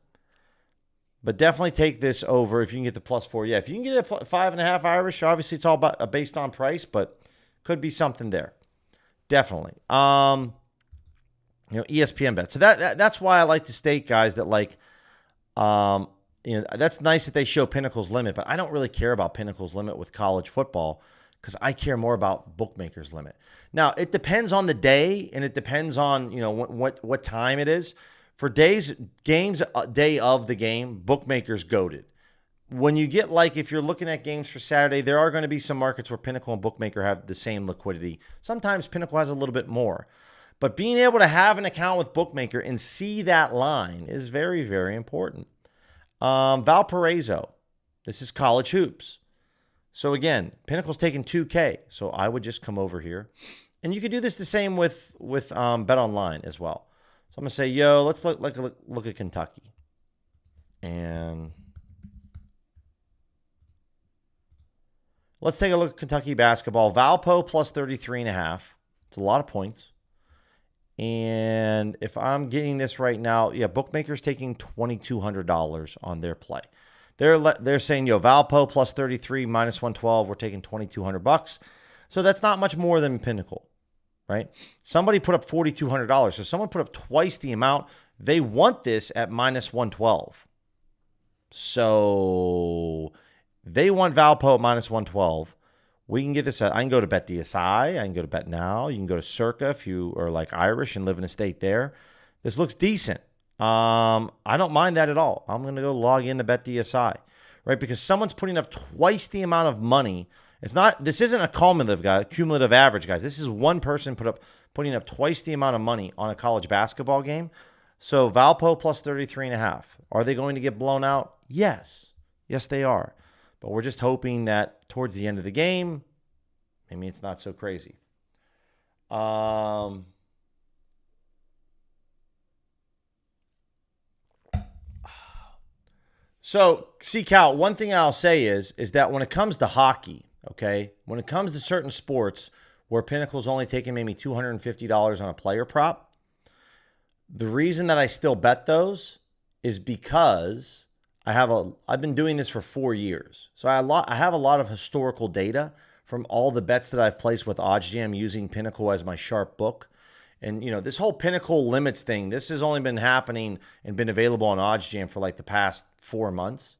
take this over if you can get the +4. Yeah, if you can get a 5.5 Irish, obviously it's all about based on price, but could be something there. Definitely. ESPN bet. So that's why I like to state, guys, that like, that's nice that they show Pinnacle's limit, but I don't really care about Pinnacle's limit with college football because I care more about Bookmaker's limit. Now, it depends on the day and it depends on, what time it is. For games, day of the game, Bookmaker's goated. When you get if you're looking at games for Saturday, there are going to be some markets where Pinnacle and Bookmaker have the same liquidity. Sometimes Pinnacle has a little bit more. But being able to have an account with Bookmaker and see that line is very, very important. Valparaiso, this is college hoops. So again, Pinnacle's taking 2K. So I would just come over here. And you could do this the same with Bet Online as well. So I'm going to say, let's look at Kentucky. And let's take a look at Kentucky basketball. Valpo +33.5. It's a lot of points. And if I'm getting this right now, Bookmaker's taking $2,200 on their play. They're saying, Valpo +33, minus 112, we're taking $2,200. So that's not much more than Pinnacle, right? Somebody put up $4,200. So someone put up twice the amount. They want this at minus 112. So they want Valpo at minus 112. We can get this at, I can go to BetDSI. I can go to BetNow. You can go to Circa if you are like Irish and live in a state there. This looks decent. I don't mind that at all. I'm going to go log into BetDSI, right? Because someone's putting up twice the amount of money. This isn't a cumulative average, guys. This is one person putting up twice the amount of money on a college basketball game. So Valpo +33.5. Are they going to get blown out? Yes. Yes, they are. But we're just hoping that towards the end of the game, maybe it's not so crazy. So, see, Cal, one thing I'll say is that when it comes to hockey, okay, when it comes to certain sports where Pinnacle's only taking maybe $250 on a player prop, the reason that I still bet those is because I've been doing this for 4 years. So I have a lot of historical data from all the bets that I've placed with OddsJam using Pinnacle as my sharp book. And, this whole Pinnacle limits thing, this has only been happening and been available on OddsJam for like the past 4 months.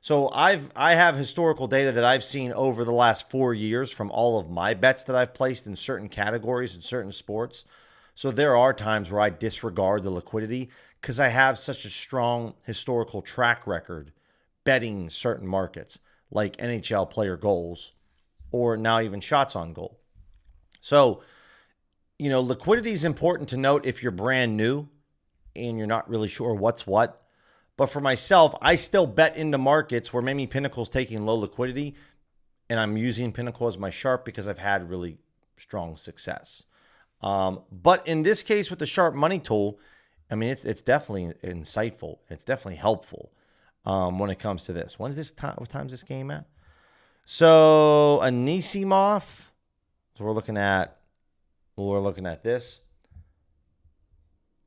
So I have historical data that I've seen over the last 4 years from all of my bets that I've placed in certain categories and certain sports. So there are times where I disregard the liquidity because I have such a strong historical track record betting certain markets like NHL player goals or now even shots on goal. So, liquidity is important to note if you're brand new and you're not really sure what's what. But for myself, I still bet into markets where maybe Pinnacle's taking low liquidity, and I'm using Pinnacle as my sharp because I've had really strong success. But in this case with the sharp money tool, I mean, it's definitely insightful. It's definitely helpful when it comes to this. What time's this game at? So Anisimov. So we're looking at this.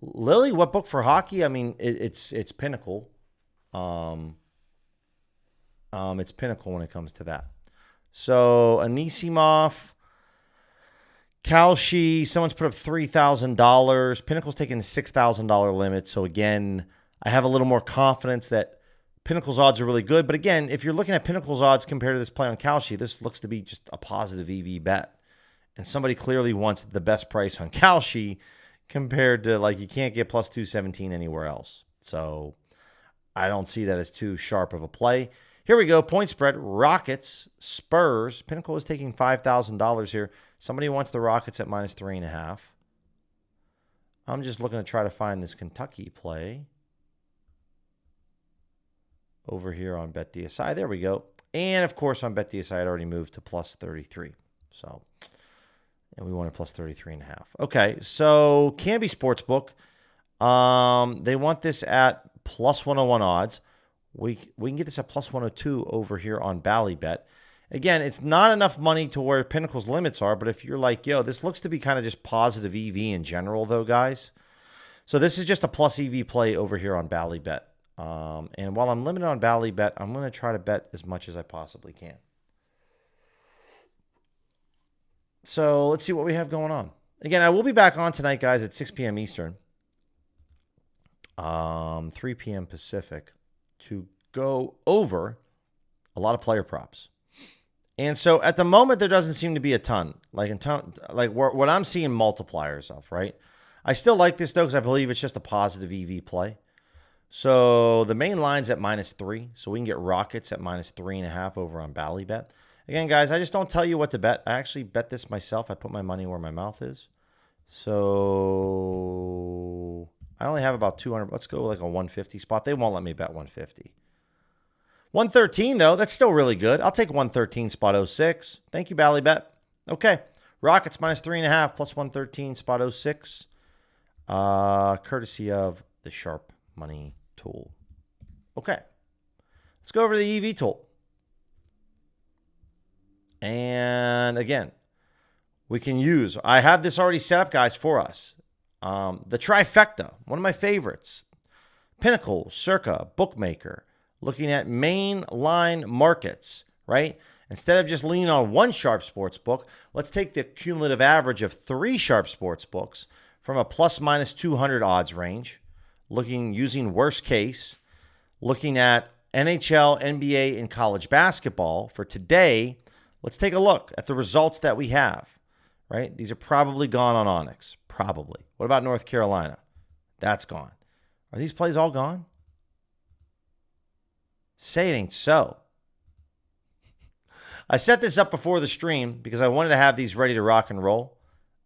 Lily, what book for hockey? I mean, it's Pinnacle. It's Pinnacle when it comes to that. So Anisimov, Kalshi, someone's put up $3,000. Pinnacle's taking a $6,000 limit. So again, I have a little more confidence that Pinnacle's odds are really good. But again, if you're looking at Pinnacle's odds compared to this play on Kalshi, this looks to be just a positive EV bet. And somebody clearly wants the best price on Kalshi compared to, like, you can't get plus 217 anywhere else. So I don't see that as too sharp of a play. Here we go. Point spread. Rockets, Spurs. Pinnacle is taking $5,000 here. Somebody wants the Rockets at minus 3.5. I'm just looking to try to find this Kentucky play over here on BetDSI. There we go. And, of course, on BetDSI, it already moved to plus 33. So, and we wanted plus 33.5. Okay, so Canby Sportsbook. They want this at plus 101 odds. We can get this at plus 102 over here on Ballybet. Again, it's not enough money to where Pinnacle's limits are, but if you're like, yo, this looks to be kind of just positive EV in general, though, guys. So this is just a plus EV play over here on Ballybet. And while I'm limited on Ballybet, I'm going to try to bet as much as I possibly can. So let's see what we have going on. Again, I will be back on tonight, guys, at 6 p.m. Eastern, 3 p.m. Pacific, to go over a lot of player props. And so at the moment, there doesn't seem to be a ton. What I'm seeing multipliers of, right? I still like this, though, because I believe it's just a positive EV play. So the main line's at minus 3. So we can get Rockets at minus 3.5 over on Ballybet. Again, guys, I just don't tell you what to bet. I actually bet this myself. I put my money where my mouth is. So I only have about 200. Let's go like a 150 spot. They won't let me bet 150. 113, though, that's still really good. I'll take 113 spot 06. Thank you, Ballybet. Okay. Rockets minus 3.5 plus 113 spot 06. Courtesy of the Sharp Money tool. Okay. Let's go over to the EV tool. And again, we can use, I have this already set up, guys, for us. The trifecta, one of my favorites. Pinnacle, Circa, Bookmaker, looking at main line markets, right? Instead of just leaning on one sharp sports book, let's take the cumulative average of 3 sharp sports books from a plus minus 200 odds range, using worst case, looking at NHL, NBA, and college basketball for today. Let's take a look at the results that we have, right? These are probably gone on Onyx, probably. What about North Carolina? That's gone. Are these plays all gone? Say it ain't so. I set this up before the stream because I wanted to have these ready to rock and roll.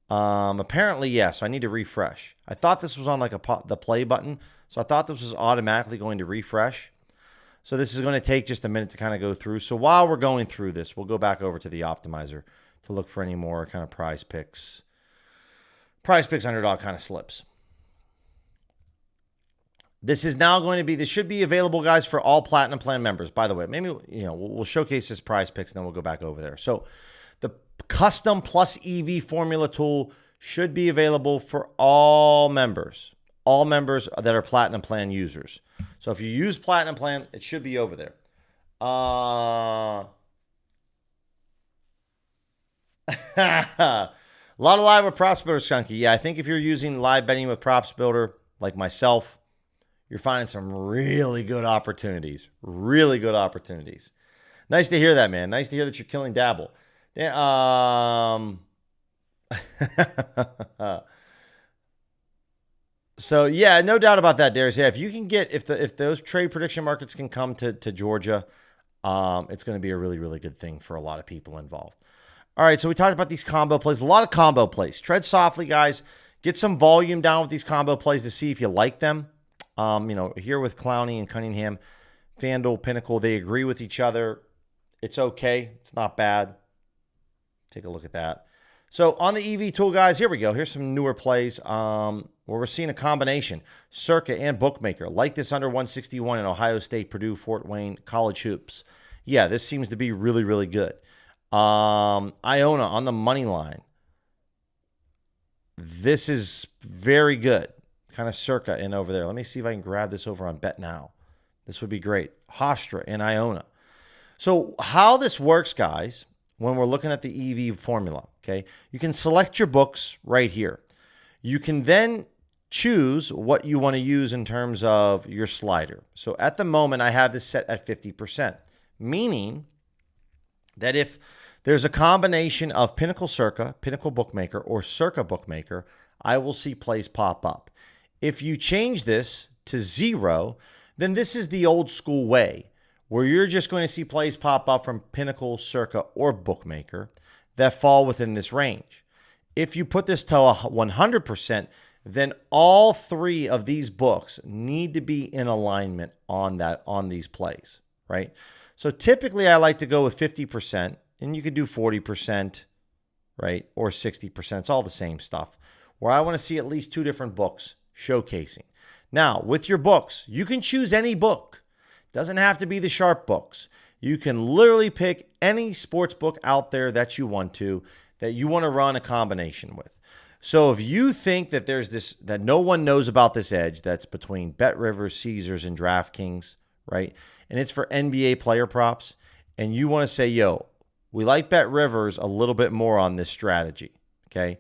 Apparently, yes, so I need to refresh. I thought this was on like the play button, so I thought this was automatically going to refresh. So this is going to take just a minute to kind of go through. So while we're going through this, we'll go back over to the optimizer to look for any more kind of PrizePicks underdog kind of slips. This is now going to be, this should be available, guys, for all Platinum Plan members. By the way, maybe, we'll showcase this PrizePicks and then we'll go back over there. So the custom plus EV formula tool should be available for all members that are Platinum Plan users. So if you use Platinum Plan, it should be over there. A lot of live with Props Builder, Skunky. Yeah, I think if you're using live betting with Props Builder, like myself, you're finding some really good opportunities. Really good opportunities. Nice to hear that, man. Nice to hear that you're killing Dabble. So yeah, no doubt about that, Darius. Yeah, if you can get, if those trade prediction markets can come to Georgia, it's going to be a really, really good thing for a lot of people involved. All right, so we talked about these combo plays. A lot of combo plays. Tread softly, guys. Get some volume down with these combo plays to see if you like them. Here with Clowney and Cunningham, FanDuel, Pinnacle, they agree with each other. It's okay. It's not bad. Take a look at that. So on the EV tool, guys, here we go. Here's some newer plays where we're seeing a combination. Circa and Bookmaker. Like this under 161 in Ohio State, Purdue, Fort Wayne, college hoops. Yeah, this seems to be really, really good. Iona on the money line. This is very good. Kind of Circa in over there. Let me see if I can grab this over on Bet Now. This would be great. Hofstra and Iona. So how this works, guys, when we're looking at the EV formula, okay, you can select your books right here. You can then choose what you want to use in terms of your slider. So at the moment, I have this set at 50%, meaning that if there's a combination of Pinnacle Circa, Pinnacle Bookmaker, or Circa Bookmaker, I will see plays pop up. If you change this to 0, then this is the old school way, where you're just going to see plays pop up from Pinnacle, Circa, or Bookmaker that fall within this range. If you put this to 100%, then all three of these books need to be in alignment on these plays, right? So typically I like to go with 50%, and you could do 40%, right? Or 60%. It's all the same stuff, where I want to see at least 2 different books showcasing. Now, with your books, you can choose any book. Doesn't have to be the sharp books. You can literally pick any sports book out there that you want to run a combination with. So if you think that there's this, that no one knows about this edge that's between BetRivers, Caesars, and DraftKings, right? And it's for NBA player props, and you want to say, yo, we like BetRivers a little bit more on this strategy, okay?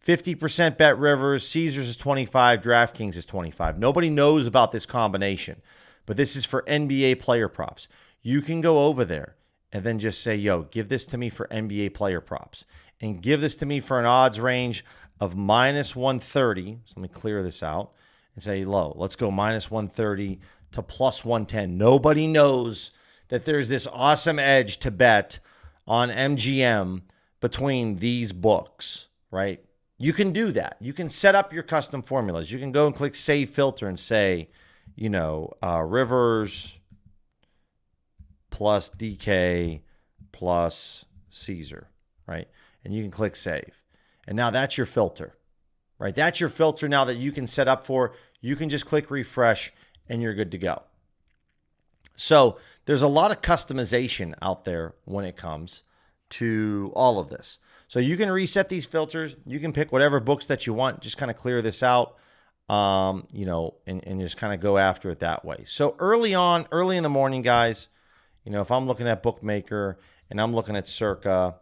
50% BetRivers, Caesars is 25, DraftKings is 25. Nobody knows about this combination, but this is for NBA player props. You can go over there and then just say, yo, give this to me for NBA player props, and give this to me for an odds range of minus 130. So let me clear this out and say, low, let's go minus 130 to plus 110. Nobody knows that there's this awesome edge to bet on MGM between these books, right? You can do that. You can set up your custom formulas. You can go and click Save Filter and say, Rivers plus DK plus Caesar, right? And you can click Save. And now that's your filter, right? That's your filter now that you can set up for. You can just click refresh and you're good to go. So there's a lot of customization out there when it comes to all of this. So you can reset these filters. You can pick whatever books that you want. Just kind of clear this out, and just kind of go after it that way. So early in the morning, guys, if I'm looking at Bookmaker and I'm looking at Circa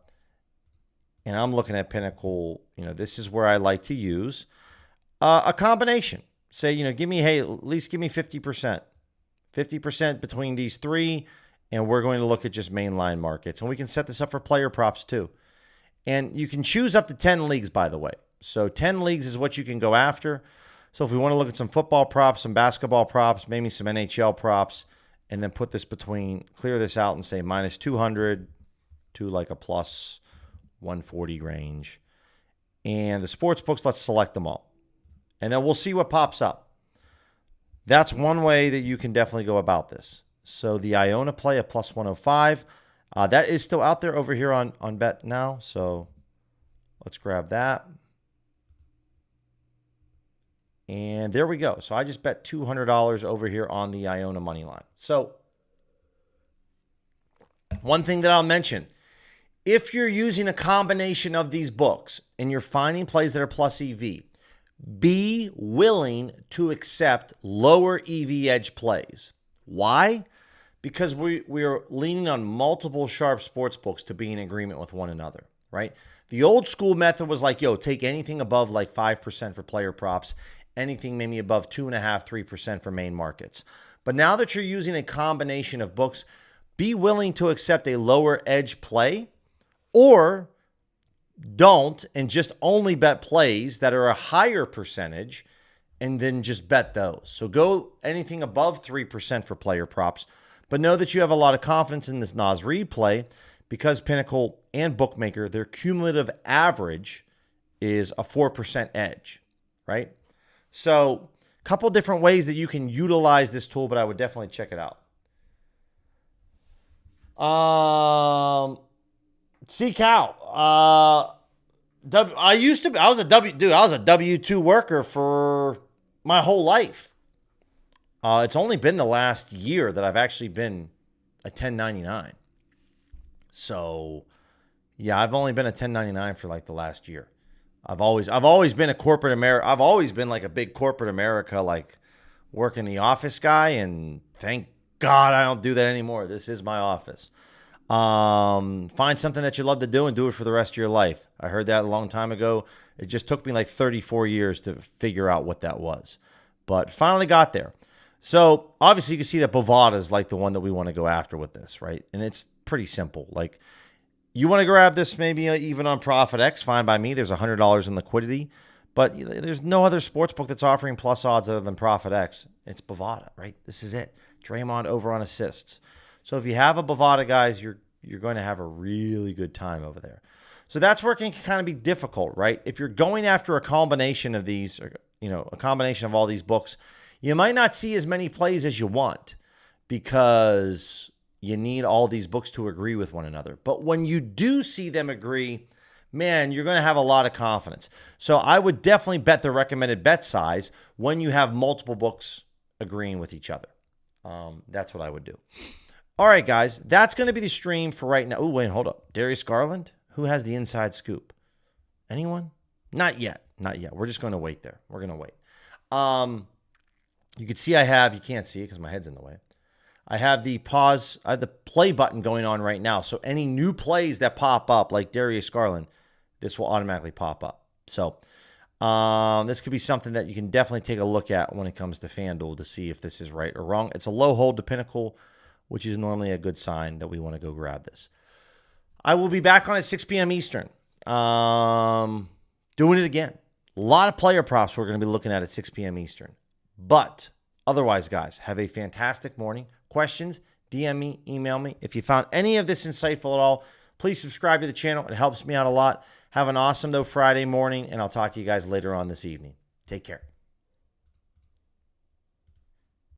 and I'm looking at Pinnacle, this is where I like to use a combination. Say, at least give me 50%. 50% between these three, and we're going to look at just mainline markets. And we can set this up for player props too. And you can choose up to 10 leagues, by the way. So 10 leagues is what you can go after. So if we want to look at some football props, some basketball props, maybe some NHL props, and then put this clear this out and say minus 200 to like a plus 140 range. And the sports books, let's select them all. And then we'll see what pops up. That's one way that you can definitely go about this. So the Iona play at plus 105. That is still out there over here on Bet Now. So let's grab that. And there we go. So I just bet $200 over here on the Iona money line. So one thing that I'll mention, if you're using a combination of these books and you're finding plays that are plus EV, be willing to accept lower EV edge plays. Why? Because we are leaning on multiple sharp sports books to be in agreement with one another, right? The old school method was like, take anything above like 5% for player props, anything maybe above 2.5%, 3% for main markets. But now that you're using a combination of books, be willing to accept a lower edge play, or don't and just only bet plays that are a higher percentage and then just bet those. So go anything above 3% for player props, but know that you have a lot of confidence in this Naz Reid play because Pinnacle and Bookmaker, their cumulative average is a 4% edge, right? So a couple different ways that you can utilize this tool, but I would definitely check it out. C-Cow. I was a W-2 worker for my whole life. It's only been the last year that I've actually been a 1099. So yeah, I've only been a 1099 for like the last year. I've always been a corporate America. I've always been like a big corporate America, like working the office guy. And thank God I don't do that anymore. This is my office. Find something that you love to do and do it for the rest of your life. I heard that a long time ago. It just took me like 34 years to figure out what that was, but finally got there. So obviously you can see that Bovada is like the one that we want to go after with this, right? And it's pretty simple. Like you want to grab this maybe even on ProfitX, fine by me. There's $100 in liquidity, but there's no other sportsbook that's offering plus odds other than ProfitX. It's Bovada, right? This is it. Draymond over on assists. So if you have a Bovada, guys, you're going to have a really good time over there. So that's where it can kind of be difficult, right? If you're going after a combination of these, or, a combination of all these books, you might not see as many plays as you want because you need all these books to agree with one another. But when you do see them agree, man, you're going to have a lot of confidence. So I would definitely bet the recommended bet size when you have multiple books agreeing with each other. That's what I would do. All right, guys, that's going to be the stream for right now. Oh, wait, hold up. Darius Garland? Who has the inside scoop? Anyone? Not yet. Not yet. We're just going to wait there. We're going to wait. You can see you can't see it because my head's in the way. I have the play button going on right now. So any new plays that pop up, like Darius Garland, this will automatically pop up. So this could be something that you can definitely take a look at when it comes to FanDuel to see if this is right or wrong. It's a low hold to Pinnacle, which is normally a good sign that we want to go grab this. I will be back on at 6 p.m. Eastern. Doing it again. A lot of player props we're going to be looking at 6 p.m. Eastern. But otherwise, guys, have a fantastic morning. Questions, DM me, email me. If you found any of this insightful at all, please subscribe to the channel. It helps me out a lot. Have an awesome, Friday morning, and I'll talk to you guys later on this evening. Take care.